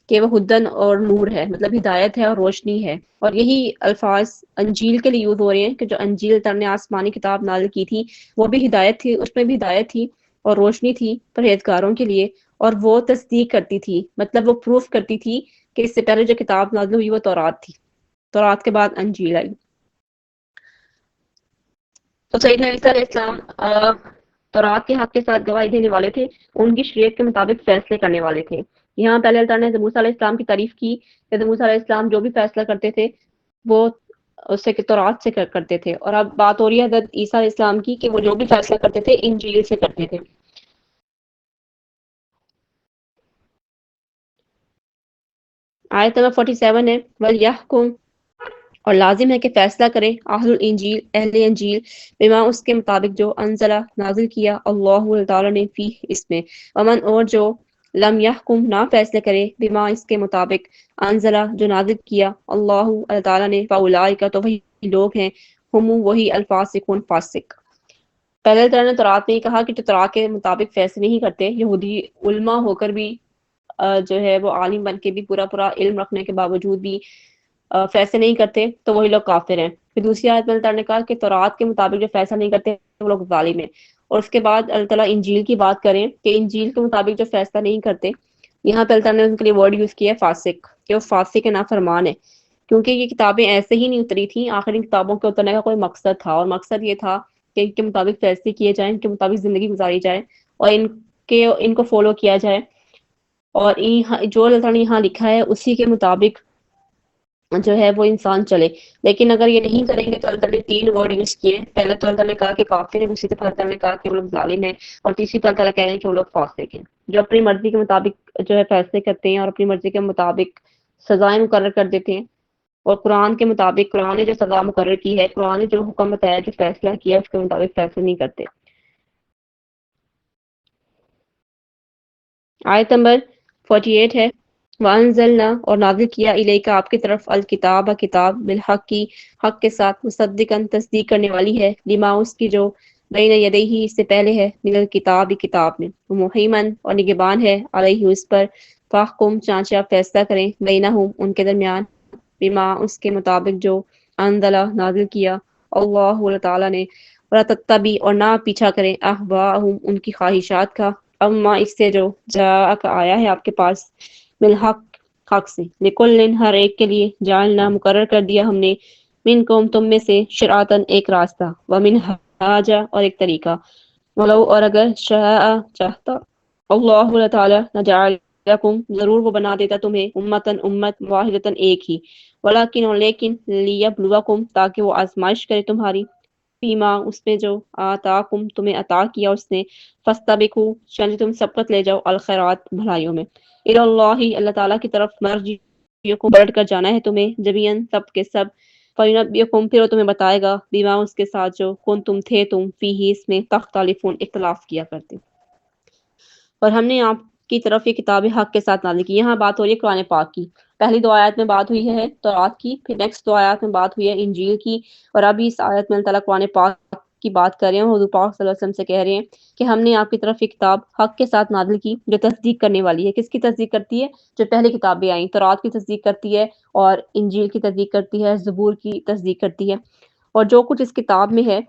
کہ وہ ہدن اور نور ہے، مطلب ہدایت ہے اور روشنی ہے، اور یہی الفاظ انجیل کے لیے یوز ہو رہے ہیں کہ جو انجیل تعالیٰ نے آسمانی کتاب نازل کی تھی وہ بھی ہدایت تھی، اس میں بھی ہدایت تھی اور روشنی تھی پرہیزگاروں کے لیے، اور وہ تصدیق کرتی تھی، مطلب وہ پروف کرتی تھی کہ اس سے پہلے جو کتاب نازل ہوئی وہ تورات تھی، تورات کے بعد انجیل آئی۔ تو سیدنا عیسیٰ علیہ السلام تورات کے حق کے ساتھ گواہی دینے والے تھے، ان کی شریعت کے مطابق فیصلے کرنے والے تھے۔ یہاں پہلے اللہ تعالیٰ نے موسیٰ علیہ السلام کی تعریف کی کہ موسیٰ علیہ السلام جو بھی فیصلہ کرتے تھے وہ اسے تورات سے کرتے تھے، اور اب بات ہو رہی ہے حضرت عیسیٰ علیہ السلام کی کہ وہ جو بھی فیصلہ کرتے تھے انجیل سے کرتے تھے۔ آیت نمبر 47 ہے، وَلْيَحْكُمْ اور لازم ہے کہ فیصلہ کرے اہل الانجیل اہل انجیل بما اس کے مطابق جو انزلہ نازل کیا اللہ تعالیٰ نے فی اس میں، ومن اور جو لم یحکم نہ فیصلے کرے بما اس کے مطابق انزلہ جو نازل کیا اللہ تعالیٰ نے، فاولئک تو وہی لوگ ہیں، ہم وہی الفاسقون فاسق۔ پہلے اللہ تعالیٰ نے تورات میں یہ کہا کہ جو تورات کے مطابق فیصلے نہیں کرتے، یہودی علماء ہو کر بھی جو ہے وہ عالم بن کے بھی پورا علم رکھنے کے باوجود بھی فیصلے نہیں کرتے تو وہی لوگ کافر ہیں۔ پھر دوسری آیت میں اللہ تعالیٰ نے کہا کہ تورات کے مطابق جو فیصلہ نہیں کرتے وہ لوگ ظالم ہیں، اور اس کے بعد اللہ تعالیٰ انجیل کی بات کریں کہ انجیل کے مطابق جو فیصلہ نہیں کرتے، یہاں پہ اللہ تعالیٰ نے ان کے لیے ورڈ یوز کیا ہے فاسق، کہ وہ فاسق نافرمان ہے، کیونکہ یہ کتابیں ایسے ہی نہیں اتری تھیں، آخر ان کتابوں کے اترنے کا کوئی مقصد تھا، اور مقصد یہ تھا کہ ان کے مطابق فیصلے کیے جائیں، ان کے مطابق زندگی گزاری جائے، اور ان کو فالو کیا جائے، اور جو اللہ تعالیٰ نے یہاں لکھا ہے اسی کے مطابق جو ہے وہ انسان چلے۔ لیکن اگر یہ نہیں کریں گے تو اللہ تعالیٰ نے 3 ورڈ یوز کیے، پہلے تو اللہ تعالیٰ نے کہا کہ کافر ہیں، دوسری طرف اللہ تعالیٰ نے کہا کہ وہ لوگ ظالم ہیں، اور تیسری طرف اللہ تعالیٰ کہہ رہے ہیں کہ وہ لوگ فاسق ہیں، جو اپنی مرضی کے مطابق جو ہے فیصلے کرتے ہیں اور اپنی مرضی کے مطابق سزائیں مقرر کر دیتے ہیں، اور قرآن کے مطابق قرآن نے جو سزا مقرر کی ہے، قرآن نے جو حکم بتایا، جو فیصلہ کیا اس کے مطابق فیصلے نہیں کرتے۔ آیت نمبر 48 ہے، وَأَنزَلْنَا اور نازل کیا الیک آپ کی طرف الکتاب کتاب بالحق کی حق کے ساتھ، مصدقاً تصدیق کرنے والی ہے، لما اس کی جو بین یدیہ اس سے پہلے ہے، من الکتاب کتاب میں، ومحیمن اور نگبان ہے، علیہ اس پر، فاحکم چانچہ فیصلہ کریں، بینہم ان کے درمیان، بما اس کے مطابق جو انزلہ نازل کیا اللہ تعالیٰ نے، ولا تتبع اور نہ پیچھا کریں اہواءہم ان کی خواہشات کا، اما اس سے جو جاءک آیا ہے آپ کے پاس، بالحق حق سے، لکل ہر ایک کے لیے، جعلنا مقرر کر دیا ہم نے، منکم تم میں سے، شرعتن ایک راستہ، ومنہاجا اور ایک طریقہ، ولو اور اگر شاء چاہتا اللہ تعالی نجعلکم ضرور وہ بنا دیتا تمہیں امتن امت واحدتن ایک ہی، ولیکن اور لیکن لیبلوکم تاکہ وہ آزمائش کرے تمہاری، فیما اس میں جو آتاکم تمہیں عطا کیا اس نے، فاستبقوا چنانچہ تم سبقت لے جاؤ الخیرات بھلائیوں میں، الی اللہ اللہ تعالیٰ کی طرف مرجعکم پلٹ کر جانا ہے تمہیں، جميعاً سب کے سب، فینبئکم پھر وہ تمہیں بتائے گا، بما اس کے ساتھ جو کنتم تھے تم فیہ اس میں تختلفون اختلاف کیا کرتے۔ اور ہم نے آپ کی طرف یہ کتاب حق کے ساتھ نازل کی. یہاں بات ہو رہی ہے قرآن پاک کی. پہلی 2 آیات میں بات ہوئی ہے تورات کی، پھر نیکسٹ 2 آیات میں بات ہوئی ہے انجیل کی، اور ابھی اس آیت میں اللہ تعالیٰ قرآن پاک کی بات کر رہے ہیں. حضور پاک صلی اللہ علیہ وسلم سے کہہ رہے ہیں کہ ہم نے آپ کی طرف یہ کتاب حق کے ساتھ نازل کی جو تصدیق کرنے والی ہے. کس کی تصدیق کرتی ہے؟ جو پہلی کتابیں آئیں، تورات کی تصدیق کرتی ہے، اور انجیل کی تصدیق کرتی ہے، زبور کی تصدیق کرتی ہے، اور جو کچھ اس کتاب میں ہے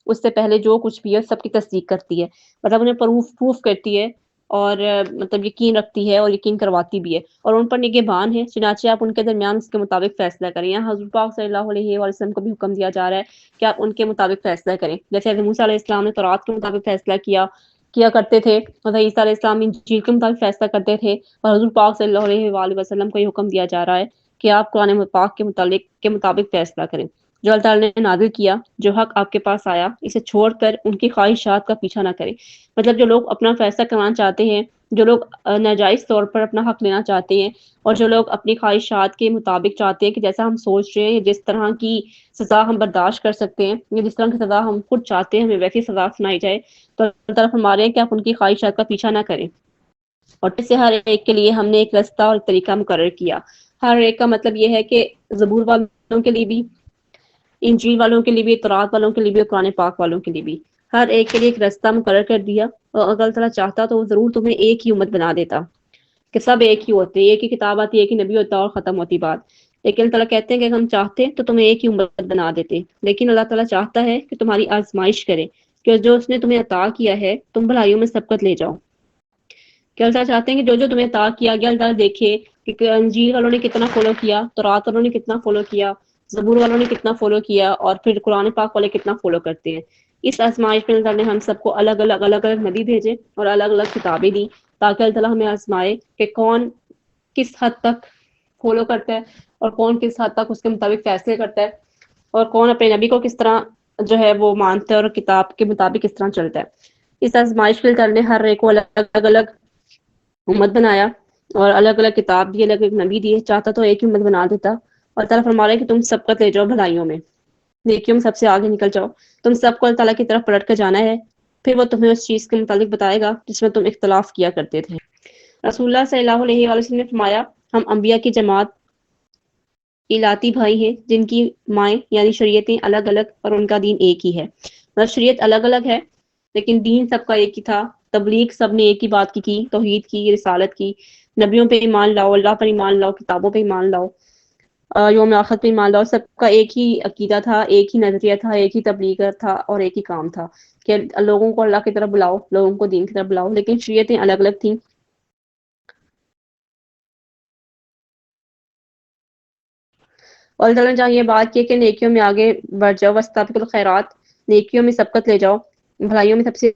اس سے پہلے جو کچھ بھی ہے سب کی تصدیق کرتی ہے. مطلب انہیں پروف کرتی ہے، اور مطلب یقین رکھتی ہے اور یقین کرواتی بھی ہے، اور ان پر نگہبان ہے. چنانچہ آپ ان کے درمیان اس کے مطابق فیصلہ کریں. یہاں حضور پاک صلی اللہ علیہ وآلہ وسلم کو بھی حکم دیا جا رہا ہے کہ آپ ان کے مطابق فیصلہ کریں. جیسے حضرت موسیٰ علیہ السلام نے تورات کے مطابق فیصلہ کیا کرتے تھے، حضرت عیسیٰ علیہ السلام انجیل کے مطابق فیصلہ کرتے تھے، اور حضور پاک صلی اللہ علیہ وآلہ وسلم کو یہ حکم دیا جا رہا ہے کہ آپ قرآن پاک کے مطابق فیصلہ کریں. جو اللہ تعالیٰ نے نازل کیا، جو حق آپ کے پاس آیا، اسے چھوڑ کر ان کی خواہشات کا پیچھا نہ کریں. مطلب جو لوگ اپنا فیصلہ کروانا چاہتے ہیں، جو لوگ ناجائز طور پر اپنا حق لینا چاہتے ہیں، اور جو لوگ اپنی خواہشات کے مطابق چاہتے ہیں کہ جیسا ہم سوچ رہے ہیں، جس طرح کی سزا ہم برداشت کر سکتے ہیں، یا جس طرح کی سزا ہم خود چاہتے ہیں ہمیں ویسی سزا سنائی جائے، تو اللہ تعالیٰ فرما رہے ہیں کہ آپ ان کی خواہشات کا پیچھا نہ کریں. اور اس سے ہر ایک کے لیے ہم نے ایک رستہ اور ایک طریقہ مقرر کیا. ہر ایک کا مطلب یہ ہے کہ زبور والوں کے لیے بھی، انجیل والوں کے لیے بھی، تورات والوں کے لیے بھی، اور قرآن پاک والوں کے لیے بھی ہر ایک کے لیے ایک رستہ مقرر کر دیا. اور اگر اللہ تعالیٰ چاہتا تو وہ ضرور تمہیں ایک ہی امت بنا دیتا کہ سب ایک ہی ہوتے، ایک ہی کتاب آتی، ایک ہی نبی ہوتا اور ختم ہوتی بات. لیکن اللہ تعالیٰ کہتے ہیں کہ اگر ہم چاہتے تو تمہیں ایک ہی امت بنا دیتے. لیکن اللہ تعالیٰ چاہتا ہے کہ تمہاری آزمائش کرے، کہ جو اس نے تمہیں عطا کیا ہے تم بھلائیوں میں سبقت لے جاؤ. کہ اللہ تعالیٰ چاہتے ہیں کہ جو تمہیں عطا کیا گیا، اللہ تعالیٰ دیکھے کہ انجیل والوں نے کتنا فالو کیا، تورات والوں نے کتنا فالو کیا، زبور والوں نے کتنا فالو کیا، اور پھر قرآن پاک والے کتنا فالو کرتے ہیں. اس آزمائش میں اللہ تعالیٰ نے ہم سب کو الگ الگ نبی بھیجے اور الگ الگ کتابیں دی، تاکہ اللہ تعالیٰ ہمیں آزمائے کہ کون کس حد تک فالو کرتا ہے، اور کون کس حد تک اس کے مطابق فیصلے کرتا ہے، اور کون اپنے نبی کو کس طرح جو ہے وہ مانتا ہے اور کتاب کے مطابق کس طرح چلتا ہے. اس آزمائش کے لیے اللہ نے ہر ایک کو الگ الگ امت بنایا، اور الگ الگ کتاب دی، الگ الگ نبی دیے. چاہتا تو ایک ہی امت بنا دیتا. اور تعالیٰ فرما رہا ہے کہ تم سبقت لے جاؤ بھلائیوں میں، نیکیوں میں سب سے آگے نکل جاؤ. تم سب کو اللہ تعالیٰ کی طرف پلٹ کر جانا ہے، پھر وہ تمہیں اس چیز کے متعلق بتائے گا جس میں تم اختلاف کیا کرتے تھے. رسول اللہ صلی اللہ علیہ وآلہ وسلم نے فرمایا، ہم انبیاء کی جماعت الاتی بھائی ہیں جن کی مائیں یعنی شریعتیں الگ الگ اور ان کا دین ایک ہی ہے. مطلب شریعت الگ الگ ہے لیکن دین سب کا ایک ہی تھا. تبلیغ سب نے ایک ہی بات کی، توحید کی، رسالت کی، نبیوں پہ ایمان لاؤ، اللہ پر ایمان لاؤ، کتابوں پہ ایمان لاؤ، یوم آخر پہ ایمان لاؤ. سب کا ایک ہی عقیدہ تھا، ایک ہی نظریہ تھا، ایک ہی تبلیغ تھا، اور ایک ہی کام تھا کہ لوگوں کو اللہ کی طرف بلاؤ، لوگوں کو دین کی طرف بلاؤ. لیکن شریعتیں الگ الگ تھیں. اور اللہ تعالیٰ نے جہاں یہ بات کی کہ نیکیوں میں آگے بڑھ جاؤ، واستبقوا الخیرات، نیکیوں میں سبقت لے جاؤ، بھلائیوں میں سب سے.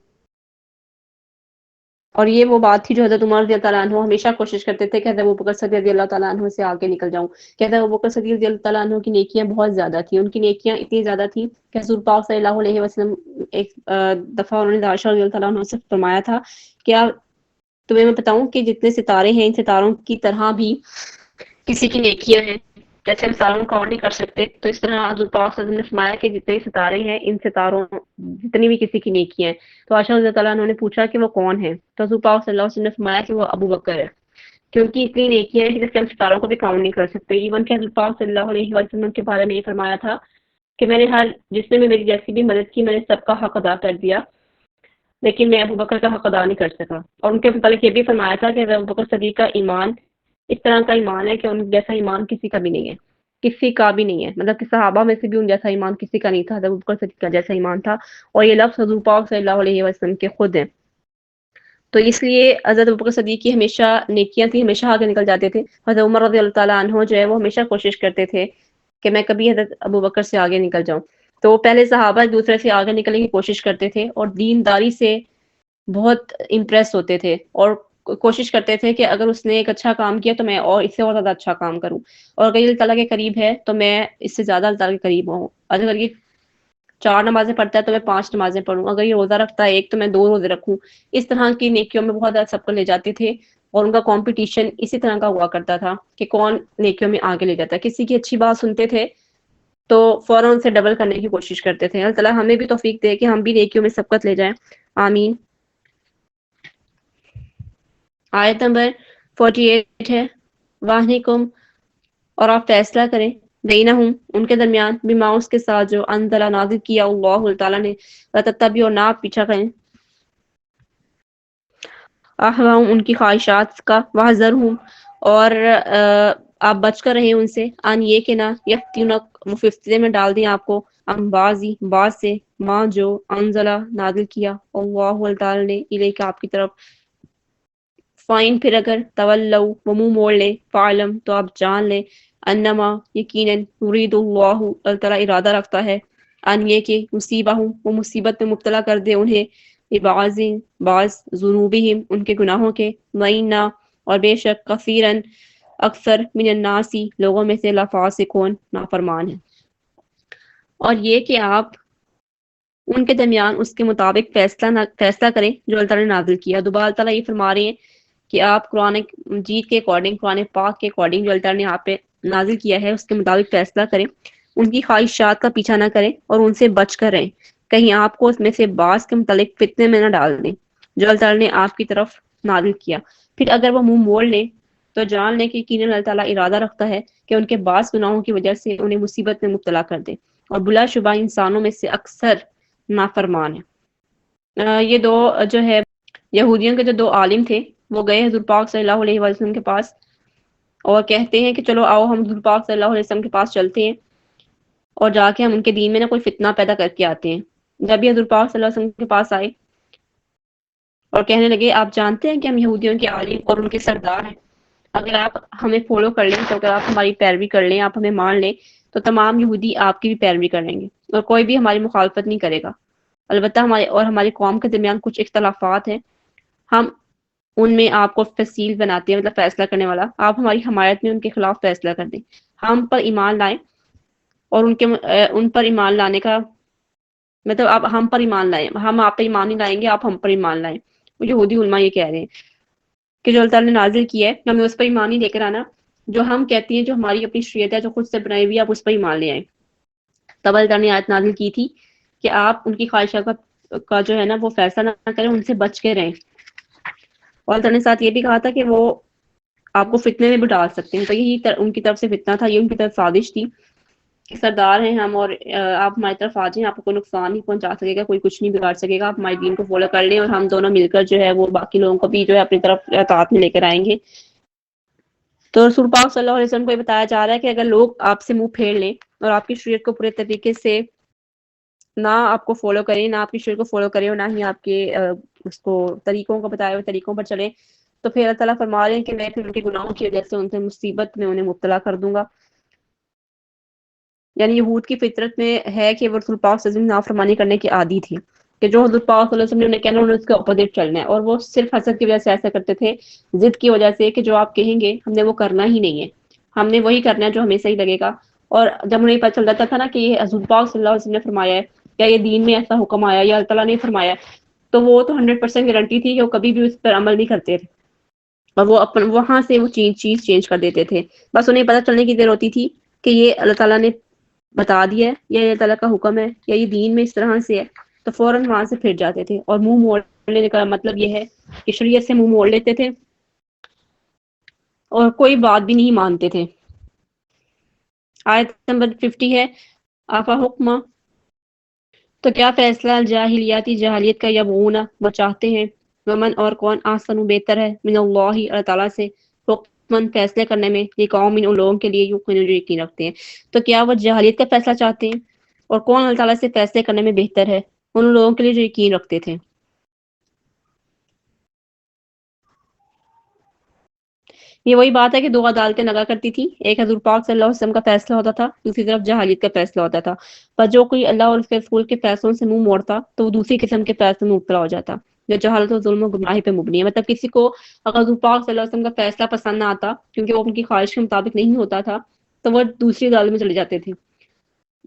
اور یہ وہ بات تھی جو حضرت عمر رضی اللہ تعالیٰ عنہ ہمیشہ کوشش کرتے تھے کہ حضرت ابوبکر صدیق رضی اللہ تعالیٰ عنہ سے آگے نکل جاؤں. کہ حضرت ابوبکر صدیق رضی اللہ تعالیٰ عنہ کی نیکیاں بہت زیادہ تھیں. ان کی نیکیاں اتنی زیادہ تھیں کہ حضور پاک صلی اللہ علیہ وسلم ایک دفعہ انہوں نے عائشہ رضی اللہ تعالیٰ عنہ سے فرمایا تھا کہ تمہیں میں بتاؤں کہ جتنے ستارے ہیں ان ستاروں کی طرح بھی کسی کی نیکیاں ہیں، جیسے ہم ستاروں کو کاؤنٹ نہیں کر سکتے، تو اس طرح حضور پاک صلی اللہ علیہ وسلم نے فرمایا کہ جتنے ستارے ہیں ان ستاروں جتنی بھی کسی کی نیکیاں ہیں. تو عائشہ رضی اللہ تعالیٰ عنہ نے پوچھا کہ وہ کون ہے، تو حضور پاک صلی اللہ علیہ وسلم نے فرمایا کہ وہ ابو بکر ہے، کیونکہ اتنی نیکیاں ہیں جس کے ہم ستاروں کو بھی کاؤنٹ نہیں کر سکتے. ایون کہ حضور پاک صلی اللہ علیہ وسلم کے بارے میں یہ فرمایا تھا کہ میں نے جس نے بھی میری جیسی بھی مدد کی، میں نے سب کا حق ادا کر دیا، لیکن میں ابو بکر کا حق ادا نہیں کر سکا. اور ان کے متعلق یہ بھی فرمایا تھا کہ ابو بکر صدیق کا ایمان اس طرح کا ایمان ہے کہ ان جیسا ایمان کسی کا بھی نہیں ہے، کسی کا بھی نہیں ہے. مطلب کہ صحابہ میں سے بھی ان جیسا ایمان کسی کا نہیں تھا، ابو بکر صدیق کا جیسا ایمان تھا. اور یہ لفظ حضور پاک صلی اللہ علیہ وسلم کے خود ہیں. تو اس لیے حضرت ابوبکر صدیق کی ہمیشہ نیکیاں تھیں، ہمیشہ آگے نکل جاتے تھے. حضرت عمر رضی اللہ تعالیٰ عنہ جو ہے وہ ہمیشہ کوشش کرتے تھے کہ میں کبھی حضرت ابوبکر سے آگے نکل جاؤں. تو پہلے صحابہ ایک دوسرے سے آگے نکلنے کی کوشش کرتے تھے اور دینداری سے بہت امپریس ہوتے تھے، اور کوشش کرتے تھے کہ اگر اس نے ایک اچھا کام کیا تو میں اور اس سے اور زیادہ اچھا کام کروں، اور اگر یہ اللہ تعالیٰ کے قریب ہے تو میں اس سے زیادہ اللہ تعالیٰ کے قریب ہوں. اگر یہ 4 نمازیں پڑھتا ہے تو میں 5 نمازیں پڑھوں، اگر یہ روزہ رکھتا ہے ایک تو میں 2 روزے رکھوں. اس طرح کی نیکیوں میں بہت زیادہ سب کو لے جاتے تھے، اور ان کا کمپٹیشن اسی طرح کا ہوا کرتا تھا کہ کون نیکیوں میں آگے لے جاتا ہے. کسی کی اچھی بات سنتے تھے تو فوراً ان سے ڈبل کرنے کی کوشش کرتے تھے. اللہ تعالیٰ ہمیں بھی توفیق دے کہ ہم بھی نیکیوں میں سبقت لے جائیں. آمین آیت نمبر 48 ہے واہنکم، اور آپ فیصلہ کریں بینہم ان کے درمیان بما اس کے ساتھ جو انزل نازل کیا اللہ تعالیٰ نے، وتتبعوا اور نہ آپ پیچھا کریں احواہم ان کی خواہشات کا، وحذرہم اور آپ بچ کر رہیں ان سے، ان یہ کہ نہ یفتنک وہ فتنے میں ڈال دیں آپ کو، ام بعض سے ماں جو انزلہ نازل کیا اللہ تعالی نے الیک آپ کی طرف، فائن پھر اگر تولو وہ منہ موڑ لے، فعلم تو آپ جان لیں، انما یقیناً یرید اللہ تعالیٰ ارادہ رکھتا ہے، ان یہ کہ مصیبہم وہ مصیبت میں مبتلا کر دے انہیں، بعض ذنوبہم ان کے گناہوں کے، وَإِنَّ اور بے شک کثیراً اکثر من الناسی لوگوں میں سے لفاسقون نافرمان ہیں۔ اور یہ کہ آپ ان کے درمیان اس کے مطابق فیصلہ کریں جو اللہ تعالیٰ نے نازل کیا۔ دوبارہ اللہ تعالیٰ یہ فرما رہے ہیں کہ آپ قرآن مجید کے اکارڈنگ، قرآن پاک کے اکارڈنگ جو اللہ تعالیٰ نے آپ پہ نازل کیا ہے اس کے مطابق فیصلہ کریں، ان کی خواہشات کا پیچھا نہ کریں اور ان سے بچ کر رہیں، کہیں آپ کو اس میں سے بعض کے متعلق فتنے میں نہ ڈال دیں جو اللہ تعالیٰ نے آپ کی طرف نازل کیا۔ پھر اگر وہ منہ موڑ لیں تو جان لیں کہ یقیناً اللہ تعالیٰ ارادہ رکھتا ہے کہ ان کے بعض گناہوں کی وجہ سے انہیں مصیبت میں مبتلا کر دے، اور بلا شبہ انسانوں میں سے اکثر نافرمان ہے۔ یہ دو جو ہے یہودیوں کے جو دو عالم تھے وہ گئے حضور پاک صلی اللہ علیہ وسلم کے پاس اور کہتے ہیں کہ چلو آؤ ہم حضور پاک صلی اللہ علیہ وسلم کے پاس چلتے ہیں اور جا کے ہم ان کے دین میں نا کوئی فتنہ پیدا کر کے آتے ہیں۔ جب یہ حضور پاک صلی اللہ علیہ وسلم کے پاس آئے اور کہنے لگے آپ جانتے ہیں کہ ہم یہودیوں کے عالم اور ان کے سردار ہیں، اگر آپ ہمیں فالو کر لیں، تو اگر آپ ہماری پیروی کر لیں، آپ ہمیں مان لیں، تو تمام یہودی آپ کی بھی پیروی کر لیں گے اور کوئی بھی ہماری مخالفت نہیں کرے گا۔ البتہ ہماری قوم کے درمیان کچھ اختلافات ہیں، ہم ان میں آپ کو فصیل بناتے ہیں، مطلب فیصلہ کرنے والا، آپ ہماری حمایت میں ان کے خلاف فیصلہ کر دیں، ہم پر ایمان لائیں اور ان پر ایمان لانے کا مطلب آپ ہم پر ایمان لائیں، ہم آپ پر ایمان نہیں لائیں گے، آپ ہم پر ایمان لائیں۔ وہ یہودی علماء یہ کہہ رہے ہیں کہ جو اللہ تعالیٰ نے نازل کیا ہے ہمیں اس پر ایمان نہیں لے کر آنا، جو ہم کہتے ہیں جو ہماری اپنی شریعت ہے جو خود سے بنائی ہوئی ہے آپ اس پر ایمان لے آئیں۔ تب اللہ تعالیٰ نے آیت نازل کی تھی کہ آپ ان کی خواہشات کا جو ہے نا وہ فیصلہ نہ کریں، ان سے بچ کے رہیں، اور اللہ تعالیٰ نے ساتھ یہ بھی کہا تھا کہ وہ آپ کو فتنے میں بھی ڈال سکتے ہیں، تو یہی ان کی طرف سے فتنہ تھا، یہ ان کی طرف سازش تھی کہ سردار ہیں ہم اور آپ ہماری طرف آ جائیں، آپ کو کوئی نقصان نہیں پہنچا سکے گا، کوئی کچھ نہیں بگاڑ سکے گا، آپ ہمارے دین کو فالو کر لیں اور ہم دونوں مل کر جو ہے وہ باقی لوگوں کو بھی جو ہے اپنی طرف اطاعت میں لے کر آئیں گے۔ تو رسول پاک صلی اللہ علیہ وسلم کو یہ بتایا جا رہا ہے کہ اگر لوگ آپ سے منہ پھیر لیں اور آپ کی شریعت کو پورے طریقے سے نہ آپ کو فالو کریں، نہ آپ کی شریعت کو فالو کریں اور نہ ہی آپ کے اس کو طریقوں کو بتائے ہوئے طریقوں پر چلیں، تو پھر اللہ تعالیٰ فرما رہے ہیں کہ میں پھر ان کے گناہوں کی وجہ سے ان سے مصیبت میں انہیں مبتلا کر دوں گا۔ یعنی یہود کی فطرت میں ہے کہ وہ رسول پاک صلی اللہ علیہ وسلم نافرمانی کرنے کی عادی تھی، کہ جو حضور پاک صلی اللہ علیہ وسلم نے انہیں کہنا انہیں اس کے اپوزٹ چلنا ہے، اور وہ صرف حسد کی وجہ سے ایسا کرتے تھے، ضد کی وجہ سے کہ جو آپ کہیں گے ہم نے وہ کرنا ہی نہیں ہے، ہم نے وہی کرنا ہے جو ہمیں صحیح لگے گا۔ اور جب انہیں پتہ چل جاتا تھا نا کہ یہ حضور پاک صلی اللہ علیہ وسلم نے فرمایا ہے یا یہ دین میں ایسا حکم آیا یا اللہ تعالیٰ نے فرمایا ہے، تو وہ تو 100% گارنٹی تھی کہ وہ کبھی بھی اس پر عمل نہیں کرتے تھے، اور وہ وہاں سے وہ چیز چینج کر دیتے تھے، بس انہیں پتہ چلنے کی دیر ہوتی تھی کہ یہ اللہ تعالیٰ نے بتا دیا ہے یا یہ اللہ تعالیٰ کا حکم ہے یا یہ دین میں اس طرح سے ہے، تو فوراً وہاں سے پھر جاتے تھے، اور منہ موڑ لینے کا مطلب یہ ہے کہ شریعت سے منہ موڑ لیتے تھے اور کوئی بات بھی نہیں مانتے تھے۔ آیت نمبر 50 ہے آفا حکمہ، تو کیا فیصلہ الجاہلیاتی جاہلیت کا یبغون وہ چاہتے ہیں، ومن اور کون احسن بہتر ہے من اللہ اللہ تعالیٰ سے حکمن فیصلے کرنے میں، یہ قوم ان لوگوں کے لیے یقیناً جو یقین رکھتے ہیں، تو کیا وہ جاہلیت کا فیصلہ چاہتے ہیں، اور کون اللہ تعالیٰ سے فیصلے کرنے میں بہتر ہے ان لوگوں کے لیے جو یقین رکھتے تھے۔ یہ وہی بات ہے کہ دو عدالتیں لگا کرتی تھی، ایک حضور پاک صلی اللہ علیہ وسلم کا فیصلہ ہوتا تھا، دوسری طرف جاہلیت کا فیصلہ ہوتا تھا، پر جو کوئی اللہ اور اس کے رسول کے فیصلوں سے منہ موڑتا تو وہ دوسری قسم کے فیصلوں میں مبتلا ہو جاتا جو جہالت و ظلم و گمراہی پہ مبنی ہے۔ مطلب کسی کو اگر حضور پاک صلی اللہ علیہ وسلم کا فیصلہ پسند نہ آتا کیونکہ وہ ان کی خواہش کے مطابق نہیں ہوتا تھا، تو وہ دوسری عدالت میں چلے جاتے تھے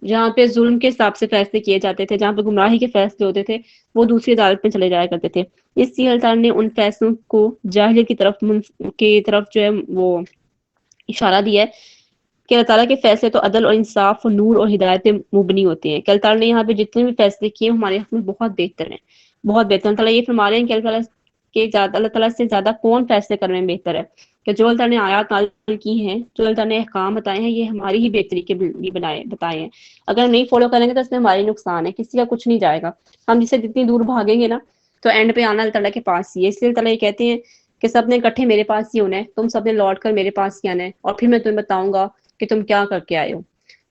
جہاں پہ ظلم کے حساب سے فیصلے کیے جاتے تھے، جہاں پہ گمراہی کے فیصلے ہوتے تھے، وہ دوسری عدالت میں چلے جایا کرتے تھے۔ اس لیے اللہ تعالیٰ نے ان فیصلوں کو جاہلیت کی طرف جو ہے وہ اشارہ دیا ہے کہ اللہ تعالیٰ کے فیصلے تو عدل اور انصاف اور نور اور ہدایت پہ مبنی ہوتے ہیں، کہ اللہ تعالیٰ نے یہاں پہ جتنے بھی فیصلے کیے ہمارے حق میں بہت بہتر ہیں، بہت بہتر۔ اللہ تعالیٰ یہ فرما رہے ہیں کہ اللہ تعالیٰ کہ زیادہ اللہ تعالیٰ سے زیادہ کون فیصلے کرنے میں بہتر ہے، کہ جو اللہ تعالیٰ نے آیات نازل کی ہیں، جو اللہ تعالیٰ نے احکام بتائے ہیں، یہ ہماری ہی بہتری کے لیے بتائے ہیں۔ اگر ہم نہیں فالو کریں گے تو اس میں ہماری نقصان ہے، کسی کا کچھ نہیں جائے گا۔ ہم جس سے جتنی دور بھاگیں گے نا تو اینڈ پہ آنا اللہ تعالیٰ کے پاس ہی ہے۔ اس لیے اللہ تعالیٰ یہ کہتے ہیں کہ سب نے اکٹھے میرے پاس ہی ہونا ہے، تم سب نے لوٹ کر میرے پاس ہی آنا ہے، اور پھر میں تمہیں بتاؤں گا کہ تم کیا کر کے آئے ہو۔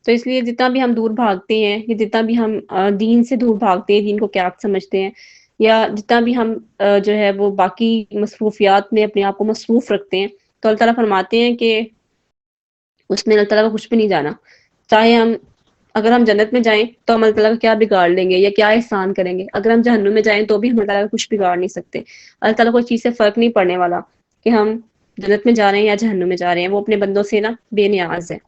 تو اس لیے جتنا بھی ہم دور بھاگتے ہیں، یا جتنا بھی ہم دین سے دور بھاگتے ہیں، دین کو کیا سمجھتے ہیں، یا جتنا بھی ہم جو ہے وہ باقی مصروفیات میں اپنے آپ کو مصروف رکھتے ہیں، تو اللہ تعالیٰ فرماتے ہیں کہ اس میں اللہ تعالیٰ کا کچھ بھی نہیں جانا۔ چاہے ہم اگر ہم جنت میں جائیں تو ہم اللہ تعالیٰ کا کیا بگاڑ لیں گے یا کیا احسان کریں گے، اگر ہم جہنم میں جائیں تو بھی ہم اللہ تعالیٰ کا کچھ بگاڑ نہیں سکتے۔ اللہ تعالیٰ کو اس چیز سے فرق نہیں پڑنے والا کہ ہم جنت میں جا رہے ہیں یا جہنم میں جا رہے ہیں، وہ اپنے بندوں سے نا بے نیاز ہے،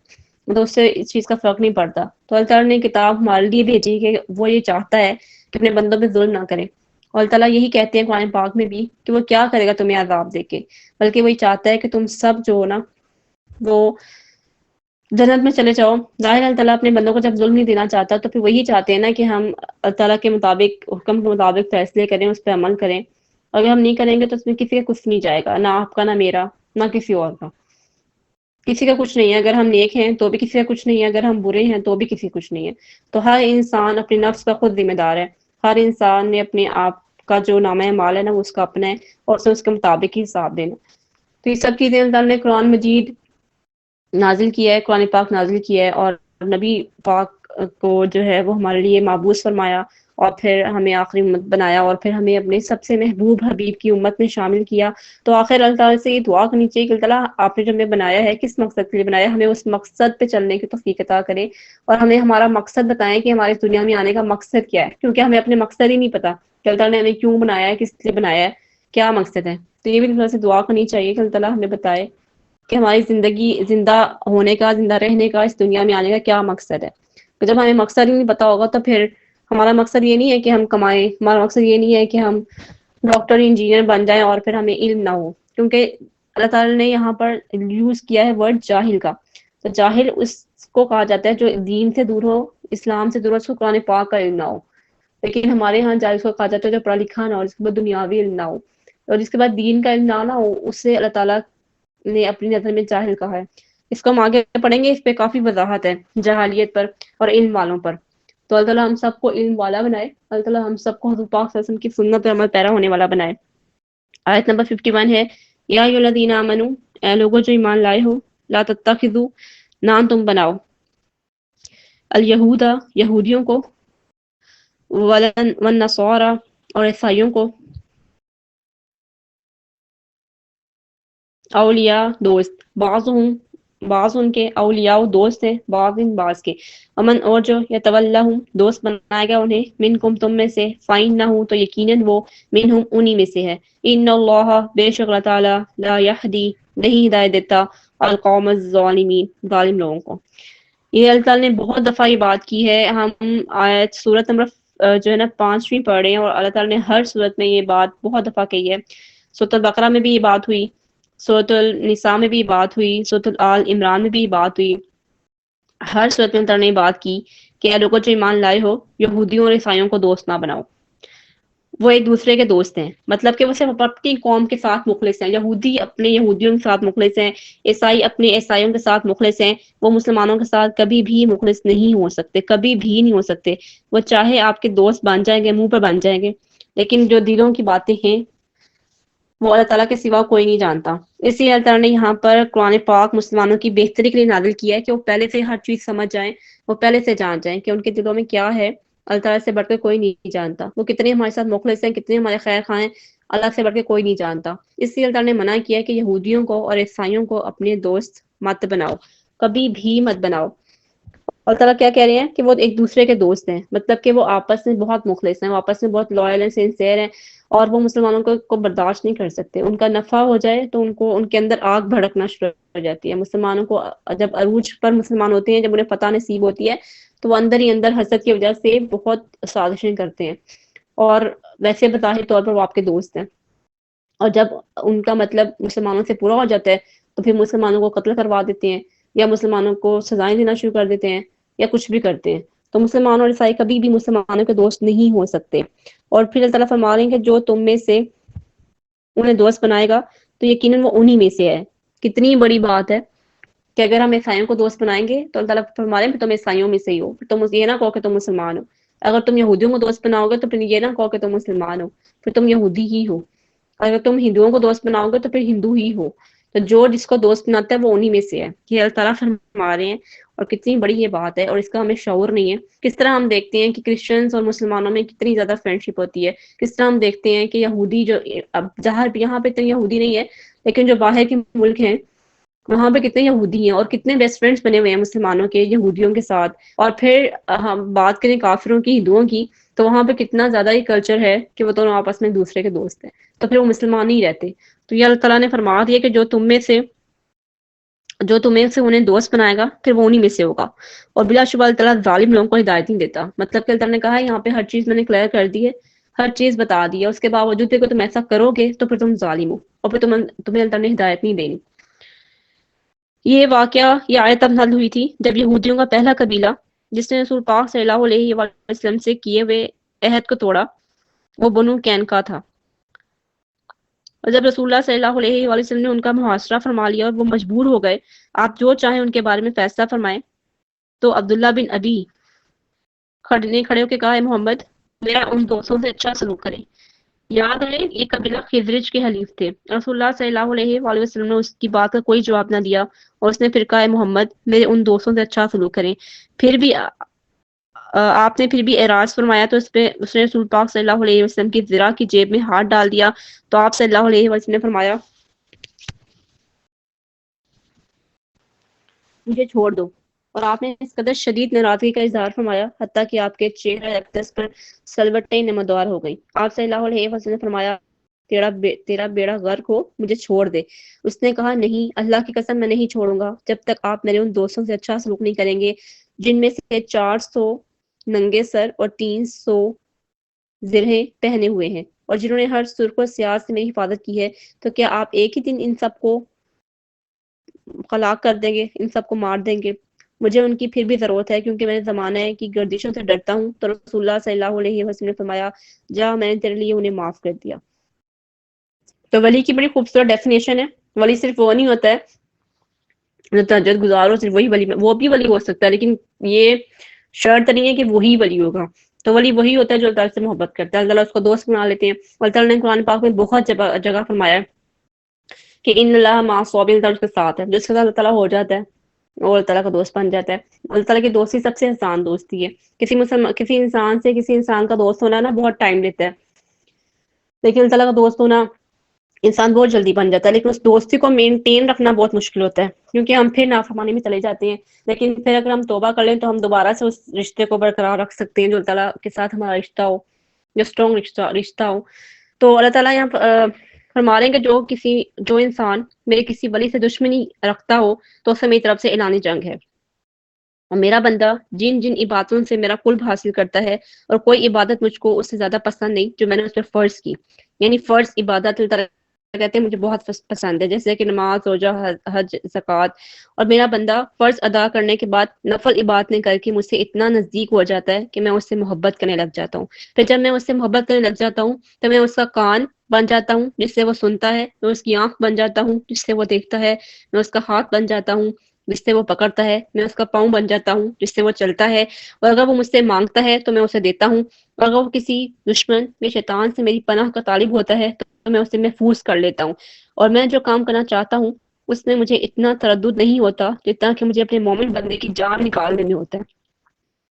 مطلب اس سے اس چیز کا فرق نہیں پڑتا۔ تو اللہ تعالیٰ نے کتاب ہمارے لیے بھیجی کہ وہ یہ چاہتا ہے کہ اپنے بندوں پہ ظلم نہ کرے، اور اللہ تعالیٰ یہی کہتے ہیں قرآن پاک میں بھی کہ وہ کیا کرے گا تمہیں عذاب دے کے، بلکہ وہی چاہتا ہے کہ تم سب جو ہو نا وہ جنت میں چلے جاؤ۔ ظاہر اللہ تعالیٰ اپنے بندوں کو جب ظلم نہیں دینا چاہتا تو پھر وہی چاہتے ہیں نا کہ ہم اللہ تعالیٰ کے مطابق، حکم کے مطابق فیصلے کریں، اس پہ عمل کریں۔ اگر ہم نہیں کریں گے تو اس میں کسی کا کچھ نہیں جائے گا، نہ آپ کا، نہ میرا، نہ کسی اور کا، کسی کا کچھ نہیں ہے۔ اگر ہم نیک ہیں تو بھی کسی کا کچھ نہیں ہے، اگر ہم برے ہیں تو بھی کسی کا کچھ نہیں ہے۔ تو ہر انسان اپنے نفس کا خود ذمہ دار ہے، ہر انسان نے اپنے آپ کا جو نامہ اعمال ہے نا وہ اس کا اپنا ہے، اور اسے اس کے مطابق ہی حساب دینا۔ تو یہ سب چیزیں اللہ تعالیٰ نے قرآن مجید نازل کیا ہے، قرآن پاک نازل کیا ہے، اور نبی پاک کو جو ہے وہ ہمارے لیے معبوس فرمایا، اور پھر ہمیں آخری امت بنایا، اور پھر ہمیں اپنے سب سے محبوب حبیب کی امت میں شامل کیا۔ تو آخر اللہ تعالیٰ سے یہ دعا کرنی چاہیے کہ اللہ تعالیٰ آپ نے جو ہمیں بنایا ہے کس مقصد کے لیے بنایا ہے، ہمیں اس مقصد پہ چلنے کی توفیق عطا کرے، اور ہمیں ہمارا مقصد بتائیں کہ ہمارے اس دنیا میں آنے کا مقصد کیا ہے، کیونکہ ہمیں اپنے مقصد ہی نہیں پتا کہ اللہ تعالیٰ نے ہمیں کیوں بنایا ہے، کس لیے بنایا ہے، کیا مقصد ہے۔ تو یہ بھی اللہ تعالیٰ سے دعا کرنی چاہیے کہ اللہ تعالیٰ ہمیں بتائے کہ ہماری زندگی، زندہ ہونے کا، زندہ رہنے کا، اس دنیا میں آنے کا کیا مقصد ہے۔ تو جب ہمیں مقصد ہی نہیں پتا ہوگا تو پھر ہمارا مقصد یہ نہیں ہے کہ ہم کمائیں، ہمارا مقصد یہ نہیں ہے کہ ہم ڈاکٹر انجینئر بن جائیں اور پھر ہمیں علم نہ ہو، کیونکہ اللہ تعالیٰ نے یہاں پر یوز کیا ہے ورڈ جاہل کا۔ تو جاہل اس کو کہا جاتا ہے جو دین سے دور ہو، اسلام سے دور ہو، اس کو قرآن پاک کا علم نہ ہو۔ لیکن ہمارے ہاں جاہل کو کہا جاتا ہے جو پڑھا لکھا نہ ہو، جس کے بعد دنیاوی علم نہ ہو، اور جس کے بعد دین کا علم نہ ہو، اس سے اللہ تعالیٰ نے اپنی نظر میں جاہل کہا ہے۔ اس کو ہم آگے پڑھیں گے، اس پہ کافی وضاحت ہے جہالیت پر اور علم والوں پر۔ تو اللہ تعالیٰ ہم سب کو علم والا بنائے، اللہ تعالیٰ ہم سب کو حضور پاک صلی اللہ علیہ وسلم کی سنت پر عمل پیرا ہونے والا بنائے۔ آیت نمبر 51 ہے، یا ایھا الذین آمنوا، اے لوگوں جو ایمان لائے ہو، لا تتخذوا، نہ تم بناؤ، الیہود، یہودیوں کو، والنصارى، اور عیسائیوں کو، اولیاء دوست، بعض ان کے، اولیاء دوست ہیں، بعض کے، امن اور جو یتولہم دوست بنائے گا انہیں، منکم تم میں سے، فإنہ تو یقیناً وہ، منہم انہی میں سے ہے، ان اللہ بے شک اللہ تعالی، لا یہدی نہیں ہدایت دیتا، القوم الظالمین ظالم لوگوں کو۔ یہ اللہ تعالیٰ نے بہت دفعہ یہ بات کی ہے۔ ہم آیت سورت نمبر جو ہے نا 5ویں پڑھ رہے ہیں، اور اللہ تعالیٰ نے ہر صورت میں یہ بات بہت دفعہ کہی ہے۔ سورۃ البقرہ میں بھی یہ بات ہوئی، سورۃ النساء میں بھی بات ہوئی، سورۃ آل عمران میں بھی بات ہوئی، ہر صورت میں اللہ نے بات کی کہ اے لوگوں جو ایمان لائے ہو، یہودیوں اور عیسائیوں کو دوست نہ بناؤ۔ وہ ایک دوسرے کے دوست ہیں، مطلب کہ وہ صرف اپنی قوم کے ساتھ مخلص ہیں، یہودی اپنے یہودیوں کے ساتھ مخلص ہیں، عیسائی اپنے عیسائیوں کے ساتھ مخلص ہیں، وہ مسلمانوں کے ساتھ کبھی بھی مخلص نہیں ہو سکتے، کبھی بھی نہیں ہو سکتے۔ وہ چاہے آپ کے دوست بن جائیں گے، منہ پر بن جائیں گے، لیکن جو دلوں کی باتیں ہیں وہ اللہ تعالیٰ کے سوا کوئی نہیں جانتا۔ اس لیے اللہ تعالیٰ نے یہاں پر قرآن پاک مسلمانوں کی بہتری کے لیے نازل کیا ہے کہ وہ پہلے سے ہر چیز سمجھ جائیں، وہ پہلے سے جان جائیں کہ ان کے دلوں میں کیا ہے۔ اللہ تعالیٰ سے بڑھ کے کوئی نہیں جانتا، وہ کتنے ہمارے ساتھ مخلص ہیں، کتنے ہمارے خیر خواہ ہیں، اللہ سے بڑھ کے کوئی نہیں جانتا۔ اس لیے اللہ تعالیٰ نے منع کیا ہے کہ یہودیوں کو اور عیسائیوں کو اپنے دوست مت بناؤ، کبھی بھی مت بناؤ۔ اللہ تعالیٰ کیا کہہ رہے ہیں کہ وہ ایک دوسرے کے دوست ہیں، مطلب کہ وہ آپس میں بہت مخلص ہیں، وہ آپس میں بہت لائل ہیں، سنسیئر ہیں، اور وہ مسلمانوں کو برداشت نہیں کر سکتے۔ ان کا نفع ہو جائے تو ان کے اندر آگ بھڑکنا شروع ہو جاتی ہے۔ مسلمانوں کو جب عروج پر مسلمان ہوتے ہیں، جب انہیں فتح نصیب ہوتی ہے، تو وہ اندر ہی اندر حسد کی وجہ سے بہت سازشیں کرتے ہیں، اور ویسے بظاہر طور پر وہ آپ کے دوست ہیں، اور جب ان کا مطلب مسلمانوں سے پورا ہو جاتا ہے تو پھر مسلمانوں کو قتل کروا دیتے ہیں، یا مسلمانوں کو سزائیں دینا شروع کر دیتے ہیں، یا کچھ بھی کرتے ہیں۔ تو مسلمان اور عیسائی کبھی بھی مسلمانوں کے دوست نہیں ہو سکتے۔ اور پھر اللہ تعالیٰ فرما رہے ہیں کہ جو تم میں سے انہیں دوست بنائے گا تو یقیناً وہ انہی میں سے ہے. کتنی بڑی بات ہے کہ اگر ہم عیسائیوں کو دوست بنائیں گے تو اللہ تعالیٰ فرما رہے ہیں کہ تم عیسائیوں میں سے ہی ہو، پھر تم یہ نہ کہو کہ تم مسلمان ہو. اگر تم یہودیوں کو دوست بناؤ گے تو پھر یہ نہ کہو کہ تم مسلمان ہو، پھر تم یہودی ہی ہو. اگر تم ہندوؤں کو دوست بناؤ گے تو پھر ہندو ہی ہو. تو جو جس کو دوست بناتا ہے وہ انہی میں سے ہے. یہ اللہ تعالیٰ فرما رہے ہیں، اور کتنی بڑی یہ بات ہے، اور اس کا ہمیں شعور نہیں ہے. کس طرح ہم دیکھتے ہیں کہ کرسچنز اور مسلمانوں میں کتنی زیادہ فرینڈشپ ہوتی ہے. کس طرح ہم دیکھتے ہیں کہ یہودی جو اب جہاں یہاں پہ اتنے یہودی نہیں ہے، لیکن جو باہر کے ملک ہیں وہاں پہ کتنے یہودی ہیں اور کتنے بیسٹ فرینڈز بنے ہوئے ہیں مسلمانوں کے یہودیوں کے ساتھ. اور پھر ہم بات کریں کافروں کی، ہندوؤں کی، تو وہاں پہ کتنا زیادہ یہ کلچر ہے کہ وہ دونوں آپس میں ایک دوسرے کے دوست ہیں، تو پھر وہ مسلمان ہی رہتے. تو یہ اللہ تعالیٰ نے فرما دیا کہ جو تمہیں سے انہیں دوست بنائے گا پھر وہ انہی میں سے ہوگا. اور بلا شبہ اللہ تعالیٰ ظالم لوگوں کو ہدایت نہیں دیتا. مطلب کہ اللہ تعالیٰ نے کہا ہے یہاں پہ ہر چیز میں نے کلیئر کر دی ہے، ہر چیز بتا دی ہے، اس کے باوجود کہ تم ایسا کرو گے تو پھر تم ظالم ہو، اور پھر تمہیں اللہ تعالیٰ نے ہدایت نہیں دینی. یہ واقعہ، یہ آیت تب نازل ہوئی تھی جب یہودیوں کا پہلا قبیلہ جس نے رسول پاک صلی اللہ علیہ وسلم سے کیے ہوئے عہد کو توڑا وہ بنو قینقاع تھا. اور جب رسول اللہ صلی اللہ علیہ وآلہ وسلم نے ان کا محاصرہ فرما لیا اور وہ مجبور ہو گئے آپ جو چاہیں ان کے بارے میں فیصلہ فرمائیں، تو عبداللہ بن ابی کھڑے ہو کے کہا، اے محمد میرا ان دوستوں سے اچھا سلوک کریں. یاد ہے یہ قبیلہ خزرج کے حلیف تھے. رسول اللہ صلی اللہ علیہ وآلہ وسلم نے اس کی بات کا کوئی جواب نہ دیا، اور اس نے پھر کہا، اے محمد میرے ان دوستوں سے اچھا سلوک کریں. پھر بھی آپ نے پھر بھی اعراض فرمایا تو اس نے رسول پاک صلی اللہ علیہ وسلم کی ذرا کی جیب میں ہاتھ ڈال دیا. تو آپ صلی اللہ علیہ وسلم نے فرمایا مجھے چھوڑ دو. اور آپ نے اس قدر شدید ناراضگی کا اظہار فرمایا حتیٰ کہ آپ کے چہرہ اقدس پر سلوٹیں نمودار ہو گئی. آپ صلی اللہ علیہ وسلم نے فرمایا تیرا بیڑا غرق ہو، مجھے چھوڑ دے. اس نے کہا نہیں، اللہ کی قسم میں نہیں چھوڑوں گا جب تک آپ میرے ان دوستوں سے اچھا سلوک نہیں کریں گے جن میں سے 400 ننگے سر اور 300 زرہیں پہنے ہوئے ہیں، اور جنہوں نے ہر سرخ و سیاہ سے میری حفاظت کی ہے. تو کیا آپ ایک ہی دن ان سب کو ہلاک کر دیں گے، ان سب کو مار دیں گے؟ مجھے ان کی پھر بھی ضرورت ہے کیونکہ میں نے زمانہ کی گردشوں سے ڈرتا ہوں. تو رسول اللہ صلی اللہ علیہ وسلم نے فرمایا جا، میں نے تیرے لیے انہیں معاف کر دیا. تو ولی کی بڑی خوبصورت ڈیفینیشن ہے. ولی صرف وہ نہیں ہوتا ہے جو تہجد گزار ہو، صرف وہی ولی، وہ بھی ولی ہو سکتا ہے، لیکن یہ شرط نہیں ہے کہ وہی ولی ہوگا. تو ولی وہی ہوتا ہے جو اللہ تعالیٰ سے محبت کرتا ہے، اللہ تعالیٰ اس کو دوست بنا لیتے ہیں. اللہ تعالیٰ نے قرآن پاک میں بہت جگہ فرمایا ہے کہ ان اللہ مع الصابرین، اللہ تعالیٰ اس کے ساتھ ہے. جس کے ساتھ اللہ تعالیٰ ہو جاتا ہے اور اللہ تعالیٰ کا دوست بن جاتا ہے. اللہ تعالیٰ کی دوستی سب سے آسان دوستی ہے. کسی انسان کا دوست ہونا نا بہت ٹائم لیتا ہے، لیکن اللہ تعالیٰ کا دوست ہونا انسان بہت جلدی بن جاتا ہے. لیکن اس دوستی کو مینٹین رکھنا بہت مشکل ہوتا ہے، کیونکہ ہم پھر نافرمانی میں چلے جاتے ہیں. لیکن پھر اگر ہم توبہ کر لیں تو ہم دوبارہ سے اس رشتے کو برقرار رکھ سکتے ہیں جو اللہ تعالیٰ کے ساتھ ہمارا رشتہ ہو، جو اسٹرانگ رشتہ ہو. تو اللہ تعالیٰ یہاں فرما رہے ہیں کہ جو انسان میرے کسی ولی سے دشمنی رکھتا ہو تو اسے میری طرف سے اعلان جنگ ہے. اور میرا بندہ جن عبادتوں سے میرا قرب حاصل کرتا ہے، اور کوئی عبادت مجھ کو اس سے زیادہ پسند نہیں جو میں نے اس پہ فرض کی. یعنی فرض عبادت اللہ تعالیٰ کہتے ہیں مجھے بہت پسند ہے، جیسے کہ نماز، روزہ، حج، زکوٰۃ. اور میرا بندہ فرض ادا کرنے کے بعد نفل عبادتیں کر کے مجھ سے اتنا نزدیک ہو جاتا ہے کہ میں اس سے محبت کرنے لگ جاتا ہوں. پھر جب میں اس سے محبت کرنے لگ جاتا ہوں تو میں اس کا کان بن جاتا ہوں جس سے وہ سنتا ہے، میں اس کی آنکھ بن جاتا ہوں جس سے وہ دیکھتا ہے، میں اس کا ہاتھ بن جاتا ہوں جس سے وہ پکڑتا ہے، میں اس کا پاؤں بن جاتا ہوں جس سے وہ چلتا ہے. اور اگر وہ مجھ سے مانگتا ہے تو میں اسے دیتا ہوں. اور اگر وہ کسی دشمن یا شیطان سے میری پناہ کا طالب ہوتا ہے تو میں اسے محفوظ کر لیتا ہوں. اور میں جو کام کرنا چاہتا ہوں اس میں مجھے اتنا تردد نہیں ہوتا جتنا کہ مجھے اپنے مومن بندے کی جان نکال دینے ہوتا ہے.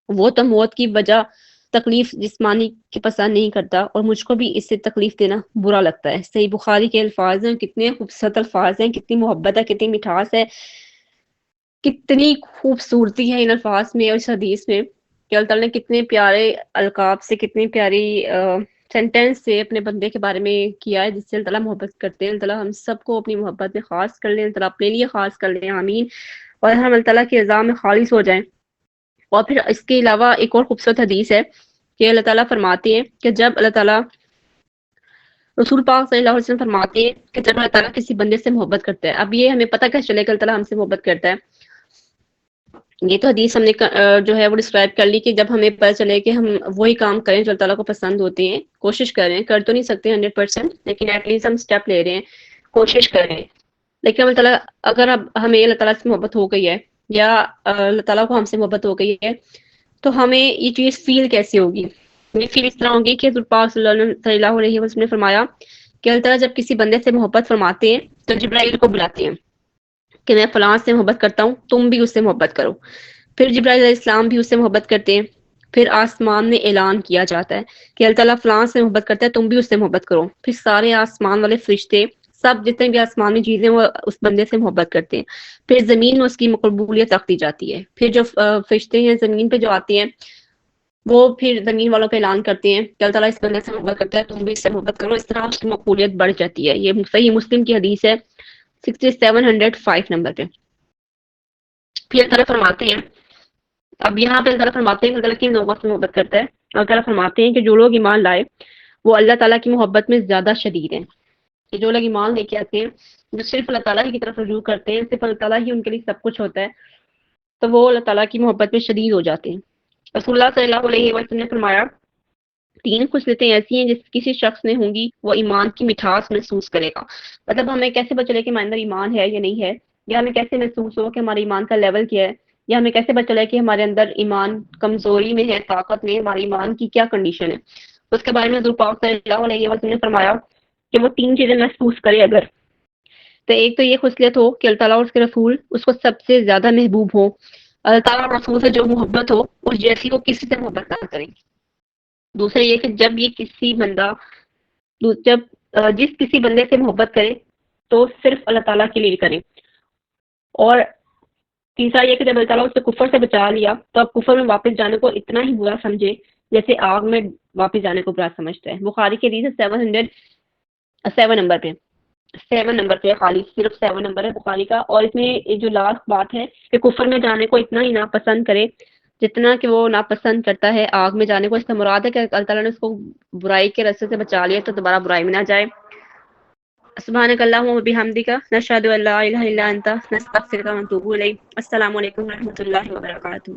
وہ تو موت کی وجہ تکلیف جسمانی کی پسند نہیں کرتا، اور مجھ کو بھی اس سے تکلیف دینا برا لگتا ہے. صحیح بخاری کے الفاظ ہیں، کتنے خوبصورت الفاظ ہیں، کتنی محبت ہے، کتنی مٹھاس ہے، کتنی خوبصورتی ہے ان الفاظ میں اور اس حدیث میں کہ اللہ تعالیٰ نے کتنے پیارے القاب سے، کتنی پیاری سینٹینس سے اپنے بندے کے بارے میں کیا ہے جس سے اللہ تعالیٰ محبت کرتے ہیں. اللہ تعالیٰ ہم سب کو اپنی محبت میں خاص کر لیں، اللہ تعالیٰ اپنے لیے خاص کر لیں، آمین. اور ہم اللہ تعالیٰ کی رضا میں خالص ہو جائیں. اور پھر اس کے علاوہ ایک اور خوبصورت حدیث ہے کہ اللہ تعالیٰ فرماتے ہیں کہ جب اللہ تعالیٰ رسول پاک صلی اللہ علیہ وسلم فرماتے ہیں کہ جب اللہ تعالیٰ کسی بندے سے محبت کرتا ہے، اب یہ ہمیں پتہ کیسے چلے کہ اللہ تعالیٰ ہم سے محبت کرتا ہے؟ یہ تو حدیث ہم نے جو ہے وہ ڈسکرائب کر لی کہ جب ہمیں پتہ چلے کہ ہم وہی کام کریں جو اللہ تعالیٰ کو پسند ہوتے ہیں، کوشش کریں، کر تو نہیں سکتے 100%، لیکن ایٹ لیسٹ ہم اسٹیپ لے رہے ہیں، کوشش کریں. لیکن اللہ تعالیٰ اگر اب ہمیں اللہ تعالیٰ سے محبت ہو گئی ہے یا اللہ تعالیٰ کو ہم سے محبت ہو گئی ہے تو ہمیں یہ چیز فیل کیسے ہوگی؟ یہ فیل اس طرح ہوگی کہ حضور پاک صلی اللہ علیہ وسلم نے فرمایا کہ اللہ تعالیٰ جب کسی بندے سے محبت فرماتے ہیں تو جبرائیل کو بلاتے ہیں کہ میں فلاں سے محبت کرتا ہوں، تم بھی اس سے محبت کرو. پھر جبرائیل علیہ السلام بھی اس سے محبت کرتے ہیں. پھر آسمان میں اعلان کیا جاتا ہے کہ اللہ تعالیٰ فلاں سے محبت کرتا ہے، تم بھی اس سے محبت کرو. پھر سارے آسمان والے فرشتے، سب جتنے بھی آسمانی چیزیں وہ اس بندے سے محبت کرتے ہیں. پھر زمین میں اس کی مقبولیت رکھ جاتی ہے. پھر جو فرشتے ہیں زمین پہ جو آتے ہیں وہ پھر زمین والوں پہ اعلان کرتے ہیں کہ اللہ تعالیٰ اس بندے سے محبت کرتا ہے، تم بھی اس سے محبت کرو. اس طرح اس کی مقبولیت بڑھ جاتی ہے. یہ صحیح مسلم کی حدیث ہے 6705 نمبر پہ. پھر اللہ تعالیٰ فرماتے ہیں، اب یہاں پہ اللہ تعالیٰ فرماتے ہیں کہ اللہ تعالیٰ کن لوگوں سے محبت کرتا ہے. اللہ تعالیٰ فرماتے ہیں کہ جو لوگ ایمان لائے وہ اللہ تعالیٰ کی محبت میں زیادہ شدید ہیں. کہ جو لوگ ایمان لے کے آتے ہیں، جو صرف اللہ تعالیٰ کی طرف رجوع کرتے ہیں، صرف اللہ تعالیٰ ہی ان کے لیے سب کچھ ہوتا ہے، تو وہ اللہ تعالیٰ کی محبت میں شدید ہو جاتے ہیں. رسول اللہ صلی اللہ علیہ وسلم نے فرمایا 3 خصلتیں ایسی ہیں جس کسی شخص میں ہوں گی وہ ایمان کی مٹھاس محسوس کرے گا. مطلب ہمیں کیسے پتہ چلے کہ ہمارے اندر ایمان ہے یا نہیں ہے، یا ہمیں کیسے محسوس ہو کہ ہمارے ایمان کا لیول کیا ہے، یا ہمیں کیسے پتہ چلے کہ ہمارے اندر ایمان کمزوری میں ہے، طاقت میں، ہمارے ایمان کی کیا کنڈیشن ہے. اس کے بارے میں حضور پاک صلی اللہ علیہ وسلم نے فرمایا کہ وہ 3 چیزیں محسوس کرے اگر، تو ایک تو یہ خصلت ہو کہ اللہ تعالیٰ اور اس کے رسول اس کو سب سے زیادہ محبوب ہو. اللہ تعالیٰ اور رسول سے جو محبت ہو اس جیسی وہ کسی سے محبت نہ کریں. دوسرا یہ کہ جب یہ کسی بندہ جب جس کسی بندے سے محبت کرے تو صرف اللہ تعالیٰ کے لیے کرے. اور تیسرا یہ کہ جب اللہ تعالیٰ اس سے کفر سے بچا لیا تو اب کفر میں واپس جانے کو اتنا ہی برا سمجھے جیسے آگ میں واپس جانے کو برا سمجھتا ہے. بخاری کی حدیث 707 نمبر پہ، 7 نمبر پہ، خالی صرف 7 نمبر ہے بخاری کا. اور اس میں جو لاسٹ بات ہے کہ کفر میں جانے کو اتنا ہی ناپسند کرے جتنا کہ وہ ناپسند کرتا ہے آگ میں جانے کو. اس کا مراد ہے کہ اللہ تعالیٰ نے اس کو برائی کے رستے سے بچا لیا تو دوبارہ برائی میں نہ جائے. سبحانک اللہم و بحمدک، نشہد ان لا الہ الا انت، نستغفرک و نتوب الیک. السلام علیکم و رحمۃ اللہ وبرکاتہ.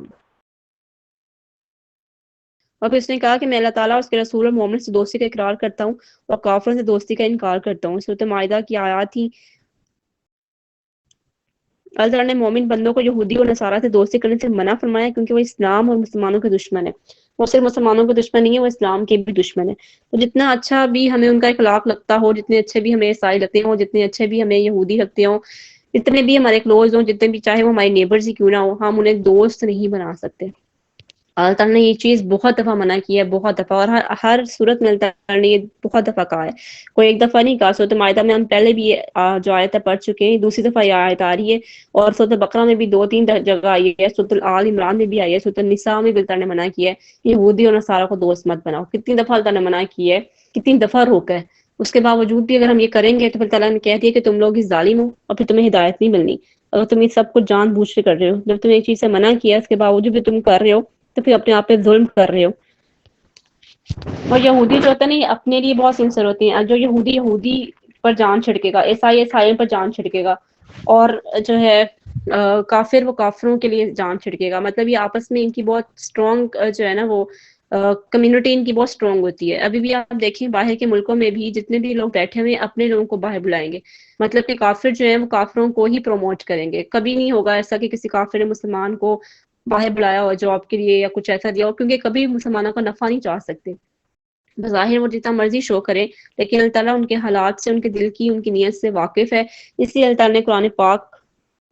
اور پھر اس نے کہا کہ میں اللہ تعالیٰ اور اس کے رسول اور مومن سے دوستی کا اقرار کرتا ہوں اور کافروں سے دوستی کا انکار کرتا ہوں. سورۃ مائدہ کی آیات ہی اللہ تعالیٰ نے مومن بندوں کو یہودی اور نصارہ سے دوستی کرنے سے منع فرمایا کیونکہ وہ اسلام اور مسلمانوں کے دشمن ہے. وہ صرف مسلمانوں کے دشمن نہیں ہے، وہ اسلام کے بھی دشمن ہے. تو جتنا اچھا بھی ہمیں ان کا اخلاق لگتا ہو، جتنے اچھے بھی ہمیں عیسائی لگتے ہوں، جتنے اچھے بھی ہمیں یہودی لگتے ہوں، جتنے بھی ہمارے کلوز ہوں، جتنے بھی چاہے وہ ہمارے نیبرز ہی کیوں نہ ہو، ہم انہیں دوست نہیں بنا سکتے. اللہ تعالیٰ نے یہ چیز بہت دفعہ منع کی ہے، بہت دفعہ، اور ہر صورت میں اللہ تعالیٰ نے یہ بہت دفعہ کہا ہے. کوئی ایک دفعہ نہیں کہا. سورۃ مائدہ میں ہم پہلے بھی جو آیت پڑھ چکے ہیں، دوسری دفعہ یہ آیت آ رہی ہے. اور سورۃ بقرہ میں بھی 2-3 جگہ آئی ہے، سورۃ آل عمران میں بھی آئی ہے، سورۃ النساء میں بھی اللہ تعالیٰ نے منع کیا ہے یہودی اور نصارہ کو دوست مت بناؤ. کتنی دفعہ اللہ تعالیٰ نے منع کی ہے، کتنی دفعہ روکا ہے. اس کے باوجود بھی اگر ہم یہ کریں گے تو پھر تعالیٰ نے کہہ دیا کہ تم لوگ ہی ظالم ہو اور پھر تمہیں ہدایت نہیں ملنی. اگر تم یہ سب کچھ جان بوجھ کے کر رہے ہو، جب تم ایک چیز سے منع کیا اس کے باوجود بھی تم کر رہے ہو تو پھر اپنے آپ پہ ظلم کر رہے ہو. اور یہودی جو ہوتا ہے نا یہ اپنے لیے بہت سنسر ہوتے ہیں. جو یہودی پر جان چھڑکے گا، عیسائی پر جان چھڑکے گا، اور جو ہے کافر وہ کافروں کے لیے جان چھڑکے گا. مطلب یہ آپس میں ان کی بہت اسٹرانگ جو ہے نا وہ کمیونٹی ان کی بہت اسٹرانگ ہوتی ہے. ابھی بھی آپ دیکھیں باہر کے ملکوں میں بھی جتنے بھی لوگ بیٹھے ہوئے اپنے لوگوں کو باہر بلائیں گے. مطلب کہ کافر جو ہیں وہ کافروں کو ہی پروموٹ کریں گے. کبھی نہیں ہوگا ایسا کہ کسی کافر نے مسلمان کو باہر بلایا ہو جاب کے لیے یا کچھ ایسا دیا ہو، کیونکہ کبھی مسلمانوں کا نفع نہیں چاہ سکتے. بظاہر وہ جتنا مرضی شو کرے لیکن اللہ تعالیٰ ان کے حالات سے، ان کے دل کی، ان کی نیت سے واقف ہے. اس لیے اللہ تعالیٰ نے قرآن پاک،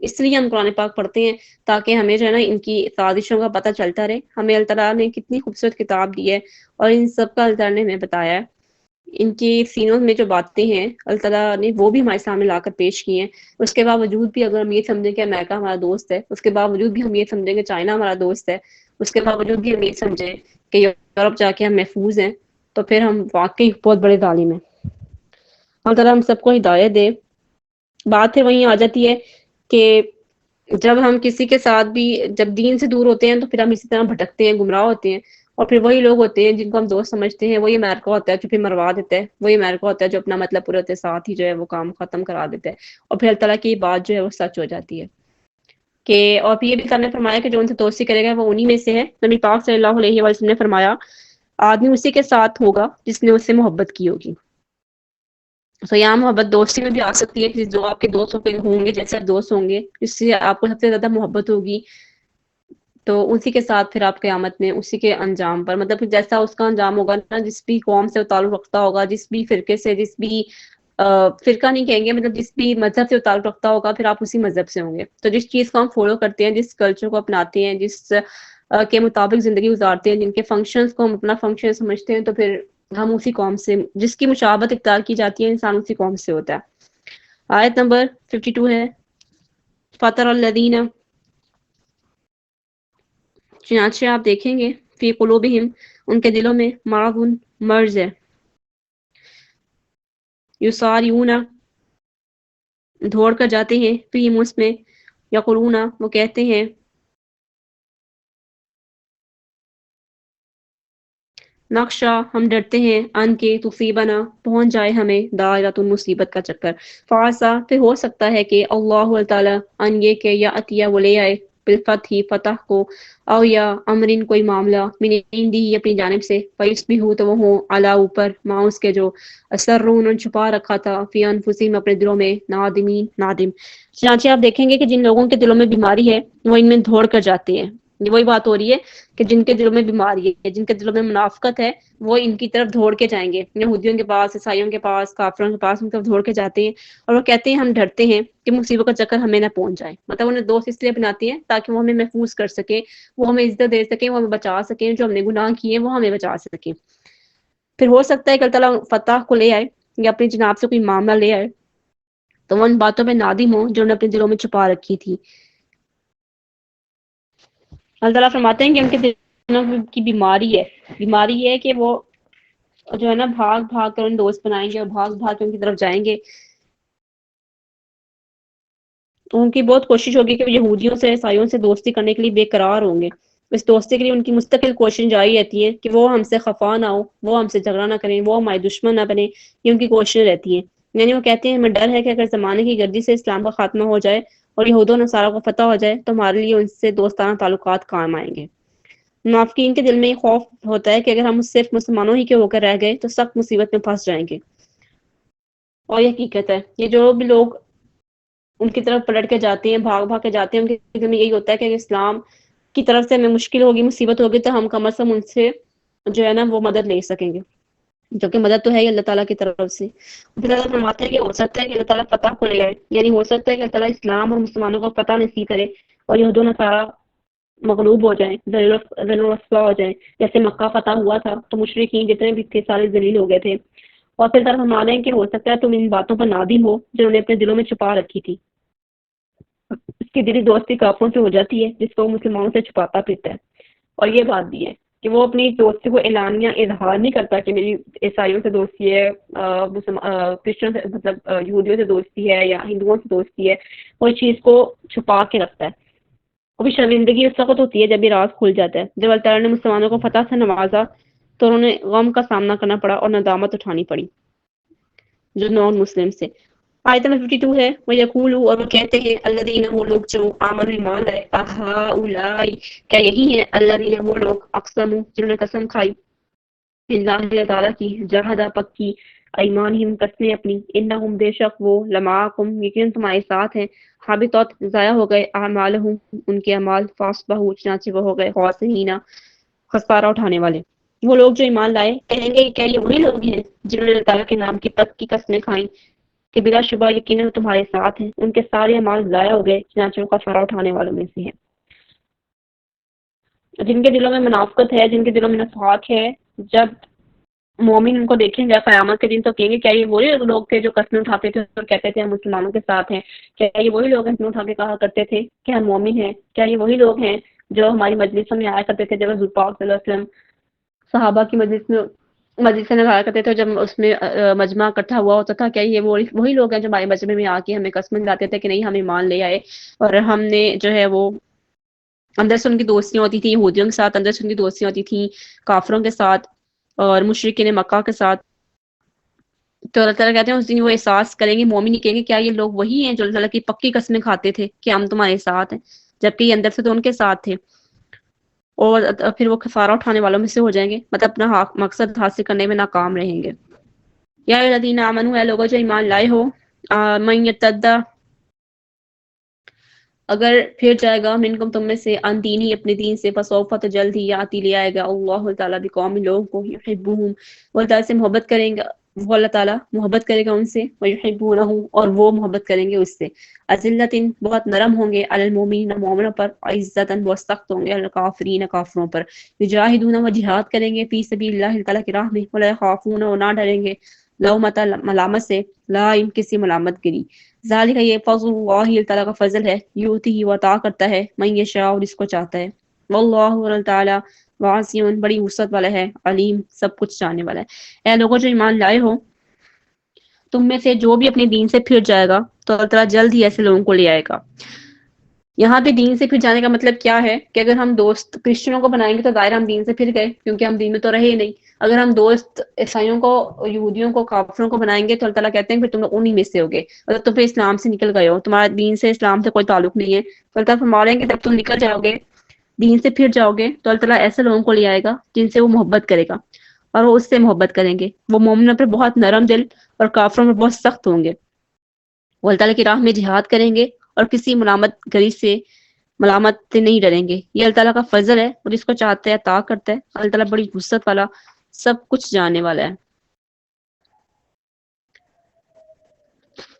اس لیے ہم قرآن پاک پڑھتے ہیں تاکہ ہمیں جو ہے نا ان کی سازشوں کا پتہ چلتا رہے. ہمیں اللہ تعالیٰ نے کتنی خوبصورت کتاب دی ہے اور ان سب کا اللہ تعالیٰ نے ہمیں بتایا ہے. ان کی سینوں میں جو باتیں ہیں اللہ تعالیٰ نے وہ بھی ہمارے سامنے لا کر پیش کی ہیں. اس کے باوجود بھی اگر ہم یہ سمجھیں کہ امریکہ ہمارا دوست ہے، اس کے باوجود بھی ہم یہ سمجھیں کہ چائنا ہمارا دوست ہے، اس کے باوجود بھی ہم یہ سمجھیں کہ یورپ جا کے ہم محفوظ ہیں، تو پھر ہم واقعی بہت بڑے ظالم ہیں. اللہ تعالیٰ ہم سب کو ہدایت دے. بات پھر وہیں آ جاتی ہے کہ جب ہم کسی کے ساتھ بھی جب دین سے دور ہوتے ہیں تو پھر ہم اسی طرح بھٹکتے ہیں، گمراہ ہوتے ہیں. اور پھر وہی لوگ ہوتے ہیں جن کو ہم دوست سمجھتے ہیں، وہی امریکہ ہوتا ہے جو پھر مروا دیتا ہے، وہی امریکہ ہوتا ہے جو اپنا مطلب پورے ہوتے ساتھ ہی جو ہے وہ کام ختم کرا دیتا ہے. اور پھر اللہ تعالیٰ کی بات جو ہے وہ سچ ہو جاتی ہے کہ اور پھر یہ بھی اللہ نے فرمایا کہ جو ان سے دوستی کرے گا وہ انہی میں سے ہے. نبی پاک صلی اللہ علیہ وسلم نے فرمایا آدمی اسی کے ساتھ ہوگا جس نے اس سے محبت کی ہوگی. تو یہاں محبت دوستی میں بھی آ سکتی ہے کہ جو آپ کے دوست ہوں گے، جیسے آپ دوست ہوں گے جس سے آپ کو سب سے زیادہ محبت ہوگی تو اسی کے ساتھ پھر آپ قیامت میں اسی کے انجام پر، مطلب جیسا اس کا انجام ہوگا نا، جس بھی قوم سے تعلق رکھتا ہوگا، جس بھی فرقے سے، جس بھی فرقہ نہیں کہیں گے، مطلب جس بھی مذہب سے تعلق رکھتا ہوگا پھر آپ اسی مذہب سے ہوں گے. تو جس چیز کو ہم فالو کرتے ہیں، جس کلچر کو اپناتے ہیں، جس کے مطابق زندگی گزارتے ہیں، جن کے فنکشنز کو ہم اپنا فنکشن سمجھتے ہیں، تو پھر ہم اسی قوم سے، جس کی مشابہت اختیار کی جاتی ہے انسان اسی قوم سے ہوتا ہے. آیت نمبر 52 ہے فَتَرَى الَّذِينَ، چنانچہ آپ دیکھیں گے فی قلوبہم، ان کے دلوں میں مرض، مرض ہے، یسارعون، دوڑ کر جاتے ہیں، فیہم، اس میں، یقولون، وہ کہتے ہیں، نقشہ، ہم ڈرتے ہیں، ان کے تصیبنا، پہنچ جائے ہمیں، دائرۃ، مصیبت کا چکر، فعسا، پھر ہو سکتا ہے کہ اللہ تعالی ان یہ کہ یا عطیہ وہ لے آئے، بالفتح، فتح کو، او یا امرن، کوئی معاملہ، من عندی، اپنی جانب سے، فیصبحوا، تو وہ ہوں، علی، اوپر، ما، اس کے جو اسروا، انہوں نے چھپا رکھا تھا، فی انفسہم، اپنے دلوں میں، نادمین، نادم. چنانچہ آپ دیکھیں گے کہ جن لوگوں کے دلوں میں بیماری ہے وہ ان میں دوڑ کر جاتے ہیں. یہ وہی بات ہو رہی ہے کہ جن کے دلوں میں بیماری ہے، جن کے دلوں میں منافقت ہے، وہ ان کی طرف دوڑ کے جائیں گے، یہودیوں کے پاس، عیسائیوں کے پاس، کافروں کے پاس، ان کی طرف دوڑ کے جاتے ہیں اور وہ کہتے ہیں ہم ڈرتے ہیں کہ مصیبت کا چکر ہمیں نہ پہنچ جائے. مطلب انہیں دوست اس لیے بناتی ہیں تاکہ وہ ہمیں محفوظ کر سکیں، وہ ہمیں عزت دے سکیں، وہ ہمیں بچا سکیں، جو ہم نے گناہ کیے وہ ہمیں بچا سکیں. پھر ہو سکتا ہے کہ اللہ تعالیٰ فتح کو لے آئے یا اپنی جناب سے کوئی معاملہ لے آئے تو وہ ان باتوں پہ نادم ہو جو انہوں نے اپنے دلوں میں چھپا رکھی تھی. اللہ تعالیٰ فرماتے ہیں کہ ان کے دلوں کی بیماری ہے، بیماری یہ ہے کہ وہ جو ہے نا بھاگ بھاگ کر ان دوست بنائیں گے اور بھاگ بھاگ کر ان کی طرف جائیں گے. ان کی بہت کوشش ہوگی کہ وہ یہودیوں سے، عیسائیوں سے دوستی کرنے کے لیے بے قرار ہوں گے. اس دوستی کے لیے ان کی مستقل کوشش جاری رہتی ہے کہ وہ ہم سے خفا نہ ہو، وہ ہم سے جھگڑا نہ کریں، وہ ہمارے دشمن نہ بنے. یہ ان کی کوششیں رہتی ہیں. یعنی وہ کہتے ہیں ہمیں ڈر ہے کہ اگر زمانے کی گردی سے اسلام کا خاتمہ ہو جائے اور یہود و نصارہ کو فتح ہو جائے تو ہمارے لیے ان سے دوستانہ تعلقات کام آئیں گے. منافقین کے دل میں یہ خوف ہوتا ہے کہ اگر ہم صرف مسلمانوں ہی کے ہو کر رہ گئے تو سخت مصیبت میں پھنس جائیں گے. اور یہ حقیقت ہے، یہ جو بھی لوگ ان کی طرف پلٹ کے جاتے ہیں، بھاگ بھاگ کے جاتے ہیں، ان کے دل میں یہی ہوتا ہے کہ اگر اسلام کی طرف سے ہمیں مشکل ہوگی، مصیبت ہوگی تو ہم کم از کم ان سے جو ہے نا وہ مدد لے سکیں گے، جو کہ مدد تو ہے ہی اللہ تعالیٰ کی طرف سے. پھر اللہ فرماتے ہیں کہ ہو سکتا ہے کہ اللہ تعالیٰ فتح کو لے آئے، یعنی ہو سکتا ہے کہ اللہ تعالیٰ اسلام اور مسلمانوں کو فتح نصیب کرے اور یہود و نصارہ مغلوب ہو جائیں، ذلیل و رسوا ہو جائیں. جیسے مکہ فتح ہوا تھا تو مشرکین جتنے بھی تھے سارے ذلیل ہو گئے تھے. اور پھر طرف ہمارے ہیں کہ ہو سکتا ہے تم ان باتوں پر نادم ہو جو انہوں نے اپنے دلوں میں چھپا رکھی تھی. اس کی دلی دوستی کافروں سے ہو جاتی ہے جس کو وہ مسلمانوں سے چھپاتا پھرتا ہے. اور یہ بات بھی ہے کہ وہ اپنی دوستی کو اعلانیہ اظہار نہیں کرتا کہ میری عیسائیوں سے دوستی ہے، کرسچن سے، مطلب یہودیوں سے دوستی ہے یا ہندوؤں سے دوستی ہے. وہ اس چیز کو چھپا کے رکھتا ہے. وہ بھی شرمندگی اس وقت ہوتی ہے جب یہ راز کھل جاتا ہے. جب اللہ تعالیٰ نے مسلمانوں کو فتح سے نوازا تو انہوں نے غم کا سامنا کرنا پڑا اور ندامت اٹھانی پڑی جو نان مسلم سے. آیت نمبر 52 ہے وَيَقُولُ، اور وہ کہتے ہیں، الذین، وہ لوگ جو آمنوا، ایمان لائے، اہؤلاء، کیا یہی ہیں، الذین، وہ لوگ، اقسموا، جنہوں نے قسم کھائی، باللہ، اللہ تعالیٰ کی، جہدا، پکی، ایمانہم، قسمیں اپنی، انہم، بے شک وہ، لمعکم، یقیناً تمہارے ساتھ ہیں، حبطت، ضائع ہو گئے، اعمالہم، ان کے اعمال، فاصبحوا، چنانچہ وہ ہو گئے، خاسرین، خسارہ اٹھانے والے. وہ لوگ جو ایمان لائے کہیں گے کیا یہ وہی لوگ ہیں جنہوں نے اللہ تعالیٰ کے نام کی پکی قسمیں کھائیں کہ بلا شبہ یقیناً تمہارے ساتھ ہیں، ان کے سارے اعمال ضائع ہو گئے، چنانچہ وہ خسارہ اٹھانے والوں میں سے ہیں. جن کے دلوں میں منافقت ہے، جن کے دلوں میں نفاق ہے، جب مومن ان کو دیکھیں گے قیامت کے دن تو کہیں گے کیا یہ وہی لوگ تھے جو قسمیں اٹھاتے تھے اور کہتے تھے ہم مسلمانوں کے ساتھ ہیں؟ کیا یہ وہی لوگ قسمیں اٹھا کے کہا کرتے تھے کہ ہم مومن ہیں؟ کیا یہ وہی لوگ ہیں جو ہماری مجلسوں میں آیا کرتے تھے جب حضور پاک صلی اللہ علیہ وسلم صحابہ کی مجلس سے نظارہ کرتے تھے، جب اس میں مجمع اکٹھا ہوا ہوتا تھا؟ کیا یہ وہی لوگ ہیں جو ہمارے مجمع میں آ کے ہمیں قسم دلاتے تھے کہ نہیں ہم ایمان لے آئے اور ہم نے جو ہے وہ اندر سے ان کی دوستیاں ہوتی تھیں یہودیوں کے ساتھ، اندر سے ان کی دوستیاں ہوتی تھیں کافروں کے ساتھ اور مشرکین مکہ کے ساتھ. تو اللہ تعالیٰ کہتے ہیں اس دن وہ احساس کریں گے، مومن کہیں گے کیا یہ لوگ وہی ہیں جو اللہ تعالیٰ کی پکی قسمیں کھاتے تھے کہ ہم تمہارے ساتھ ہیں؟ جبکہ یہ اندر سے تو ان کے ساتھ تھے، اور پھر وہ کفارہ اٹھانے والوں میں سے ہو جائیں گے، مطلب اپنا مقصد حاصل کرنے میں ناکام رہیں گے۔ یا الذین آمنوا، اے لوگوں جو ایمان لائے ہو، من یرتد، اگر پھر جائے گا منکم تم میں سے ان دینی اپنے دین سے، فسوف تو جلد ہی آتی لے آئے گا اللہ تعالیٰ بقوم لوگوں کو یحبہم، وہ اللہ تعالیٰ سے محبت کریں گا، وہ اللہ تعالیٰ محبت کرے گا ان سے، ویحبونہ، اور وہ محبت کریں گے اس سے، اذلۃ بہت نرم ہوں گے، علی المؤمنین مومنوں پر، عزۃ بہت سخت ہوں گے، علی الکافرین کافروں پر، یجاہدون وہ جہاد کریں گے فی سبیل اللہ اللہ تعالیٰ کی راہ میں، ولا یخافون اور نہ ڈریں گے لومۃ ملامت سے، لائم کسی ملامت گری، ذالک یہ فضل اللہ اللہ تعالیٰ کا فضل ہے، یؤتی ہی وہ عطا کرتا ہے من یشاء اور جس کو چاہتا ہے، واللہ اللہ تعالیٰ واسع بڑی وسعت والا ہے، علیم سب کچھ جاننے والا ہے۔ اے لوگوں جو ایمان لائے ہو، تم میں سے جو بھی اپنے دین سے پھر جائے گا تو اللہ تعالیٰ جلد ہی ایسے لوگوں کو لے آئے گا۔ یہاں پہ دین سے پھر جانے کا مطلب کیا ہے کہ اگر ہم دوست کرسچنوں کو بنائیں گے تو ظاہر ہم دین سے پھر گئے، کیونکہ ہم دین میں تو رہے ہی نہیں۔ اگر ہم دوست عیسائیوں کو، یہودیوں کو، کافروں کو بنائیں گے تو اللہ تعالیٰ کہتے ہیں پھر تم لوگ انہی میں سے ہوگے، اگر تم پھر اسلام سے نکل گئے ہو، تمہارا دین سے اسلام سے کوئی تعلق نہیں ہے، تو اللہ تعالیٰ فرما رہے ہیں کہ جب تم نکل جاؤ گے، دین سے پھر جاؤ گے، تو اللہ تعالیٰ ایسے لوگوں کو لے آئے گا جن سے وہ محبت کرے گا، اور وہ اس سے محبت کریں گے، وہ مومنوں پہ بہت نرم دل اور کافروں میں بہت سخت ہوں گے، وہ اللہ تعالیٰ کی راہ میں جہاد کریں گے اور کسی ملامت گری سے، ملامت سے نہیں ڈریں گے۔ یہ اللہ تعالیٰ کا فضل ہے اور جس کو چاہتا ہے عطا کرتا ہے، اللہ تعالیٰ بڑی وسعت والا، سب کچھ جاننے والا ہے۔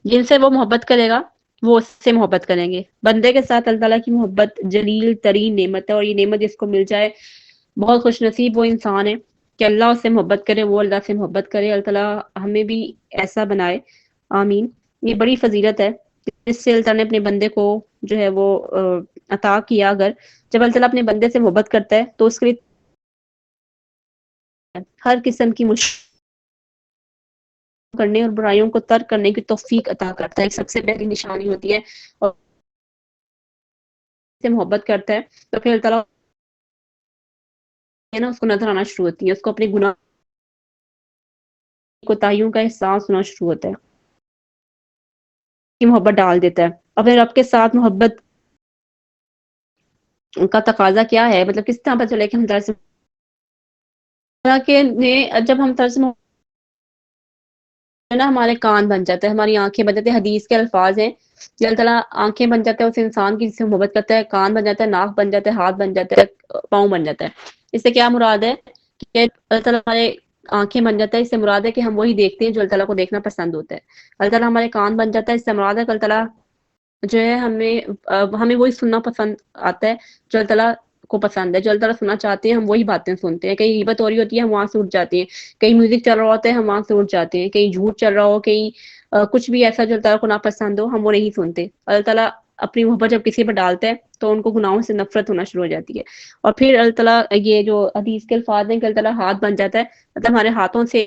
جن سے وہ محبت کرے گا وہ اس سے محبت کریں گے۔ بندے کے ساتھ اللہ تعالیٰ کی محبت جلیل ترین نعمت ہے، اور یہ نعمت جس کو مل جائے بہت خوش نصیب وہ انسان ہے کہ اللہ اس سے محبت کرے، وہ اللہ سے محبت کرے۔ اللہ تعالیٰ ہمیں بھی ایسا بنائے، آمین۔ یہ بڑی فضیلت ہے جس سے اللہ تعالیٰ نے اپنے بندے کو جو ہے وہ عطا کیا۔ اگر جب اللہ تعالیٰ اپنے بندے سے محبت کرتا ہے تو اس کے لیے ہر قسم کی مشکل کرنے اور برائیوں کو ترک کرنے کی توفیق عطا کرتا ہے۔ ایک سب سے پہلی نشانی ہوتی ہے، اور سے محبت کرتا ہے تو پھر اللہ تعالیٰ ہے نا اس کو نظر آنا شروع ہوتی ہے، اس کو اپنے گناہ کوتاہیوں کا احساس ہونا شروع ہوتا ہے، کی محبت ڈال دیتا ہے۔ اپنے رب کے ساتھ محبت کا تقاضا کیا ہے، مطلب کس طرح پتہ چلے کہ ہم اللہ سے، اللہ کے نے جب ہم اللہ سے نا ہمارے کان بن جاتا ہے، ہماری آنکھیں بن جاتی ہیں، حدیث کے الفاظ ہیں کہ اللہ تعالیٰ آنکھیں بن جاتا ہے اس انسان کی جس سے محبت کرتا ہے، کان بن جاتا ہے، ناک بن جاتا ہے، ہاتھ بن جاتا ہے، پاؤں بن جاتا ہے۔ اس سے کیا مراد ہے کہ اللہ تعالیٰ ہمارے آنکھیں بن جاتا ہے، اس سے مراد ہے کہ ہم وہی دیکھتے ہیں جو اللہ تعالیٰ کو دیکھنا پسند ہوتا ہے۔ اللہ تعالیٰ ہمارے کان بن جاتا ہے، اس سے مراد ہے کہ اللہ تعالیٰ جو ہے ہمیں وہی سننا پسند آتا ہے جو اللہ تعالیٰ کو پسند ہے، جو اللہ تعالیٰ سننا چاہتے ہیں ہم وہی باتیں سنتے ہیں۔ کہیں غیبت ہو رہی ہوتی ہے ہم وہاں سے اٹھ جاتے ہیں، کہیں میوزک چل رہا ہوتا ہے ہم وہاں سے اٹھ جاتے ہیں، کہیں جھوٹ چل رہا ہو، کہیں کچھ بھی ایسا جو اللہ تعالیٰ کو ناپسند ہو ہم وہ نہیں سنتے۔ اللہ تعالیٰ اپنی محبت جب کسی پر ڈالتا ہے تو ان کو گناہوں سے نفرت ہونا شروع ہو جاتی ہے۔ اور پھر اللہ تعالیٰ یہ جو حدیث کے الفاظ ہیں کہ اللہ تعالیٰ ہاتھ بن جاتا ہے، مطلب ہمارے ہاتھوں سے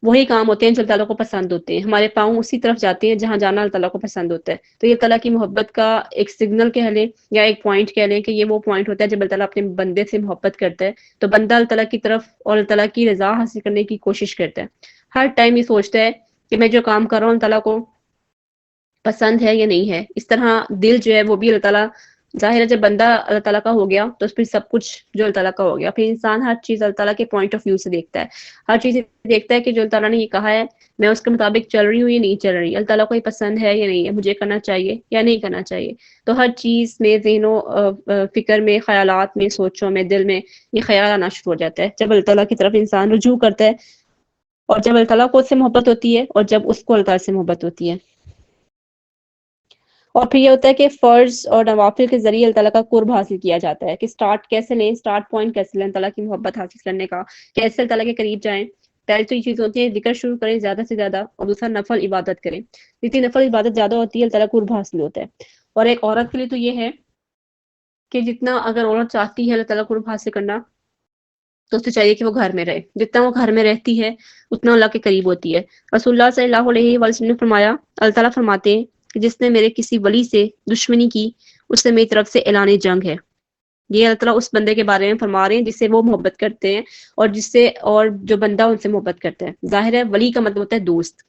وہی کام ہوتے ہیں جو اللہ تعالیٰ کو پسند ہوتے ہیں، ہمارے پاؤں اسی طرف جاتے ہیں جہاں جانا اللہ تعالیٰ کو پسند ہوتا ہے۔ تو یہ اللہ تعالیٰ کی محبت کا ایک سگنل کہہ لیں یا ایک پوائنٹ کہہ لیں کہ یہ وہ پوائنٹ ہوتا ہے جب اللہ تعالیٰ اپنے بندے سے محبت کرتا ہے تو بندہ اللہ تعالیٰ کی طرف اور اللہ تعالیٰ کی رضا حاصل کرنے کی کوشش کرتا ہے، ہر ٹائم یہ سوچتا ہے کہ میں جو کام کر رہا ہوں اللہ تعالیٰ کو پسند ہے یا نہیں ہے۔ اس طرح دل جو ہے وہ بھی اللہ تعالیٰ، ظاہر ہے جب بندہ اللہ تعالیٰ کا ہو گیا تو پھر سب کچھ جو اللہ تعالیٰ کا ہو گیا، پھر انسان ہر چیز اللہ تعالیٰ کے پوائنٹ آف ویو سے دیکھتا ہے، ہر چیز دیکھتا ہے کہ جو اللہ تعالیٰ نے یہ کہا ہے میں اس کے مطابق چل رہی ہوں یا نہیں چل رہی، اللہ تعالیٰ کو یہ پسند ہے یا نہیں ہے، مجھے کرنا چاہیے یا نہیں کرنا چاہیے۔ تو ہر چیز میں، ذہن و فکر میں، خیالات میں، سوچوں میں، دل میں یہ خیال آنا شروع ہو جاتا ہے جب اللہ تعالیٰ کی طرف انسان رجوع کرتا ہے، اور جب اللہ تعالیٰ کو اس سے محبت ہوتی ہے اور جب اس کو اللہ تعالیٰ سے محبت ہوتی ہے۔ اور پھر یہ ہوتا ہے کہ فرض اور نوافل کے ذریعے اللہ تعالیٰ کا قرب حاصل کیا جاتا ہے، کہ سٹارٹ کیسے لیں، سٹارٹ پوائنٹ کیسے لیں اللہ تعالیٰ کی محبت حاصل کرنے کا، کیسے اللہ تعالیٰ کے قریب جائیں۔ پہلی تو یہ چیز ہوتی ہے ذکر شروع کریں زیادہ سے زیادہ، اور دوسرا نفل عبادت کریں، جتنی نفل عبادت زیادہ ہوتی ہے اللہ تعالیٰ کو قرب حاصل ہوتا ہے۔ اور ایک عورت کے لیے تو یہ ہے کہ جتنا اگر عورت چاہتی ہے اللہ تعالیٰ کو قرب حاصل کرنا تو اسے چاہیے کہ وہ گھر میں رہے، جتنا وہ گھر میں رہتی ہے اتنا اللہ کے قریب ہوتی ہے۔ رسول اللہ صلی اللہ علیہ وسلم نے فرمایا، اللہ تعالیٰ فرماتے ہیں کہ جس نے میرے کسی ولی سے دشمنی کی اس سے میری طرف سے اعلان جنگ ہے۔ یہ اللہ تعالیٰ اس بندے کے بارے میں فرما رہے ہیں جس سے وہ محبت کرتے ہیں اور جس سے، اور جو بندہ ان سے محبت کرتا ہے۔ ظاہر ہے ولی کا مطلب ہوتا ہے دوست،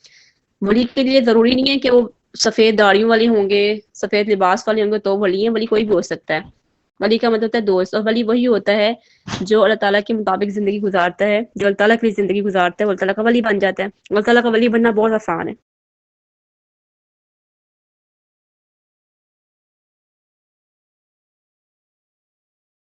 ولی کے لیے ضروری نہیں ہے کہ وہ سفید داڑیوں والے ہوں گے، سفید لباس والے ہوں گے تو ولی ہیں، ولی کوئی بھی ہو سکتا ہے۔ ولی کا مطلب ہوتا ہے دوست، اور ولی وہی ہوتا ہے جو اللہ تعالیٰ کے مطابق زندگی گزارتا ہے، جو اللہ تعالیٰ کی زندگی گزارتا ہے وہ اللہ تعالیٰ کا ولی بن جاتا ہے۔ اللہ تعالیٰ کا ولی بننا بہت آسان ہے۔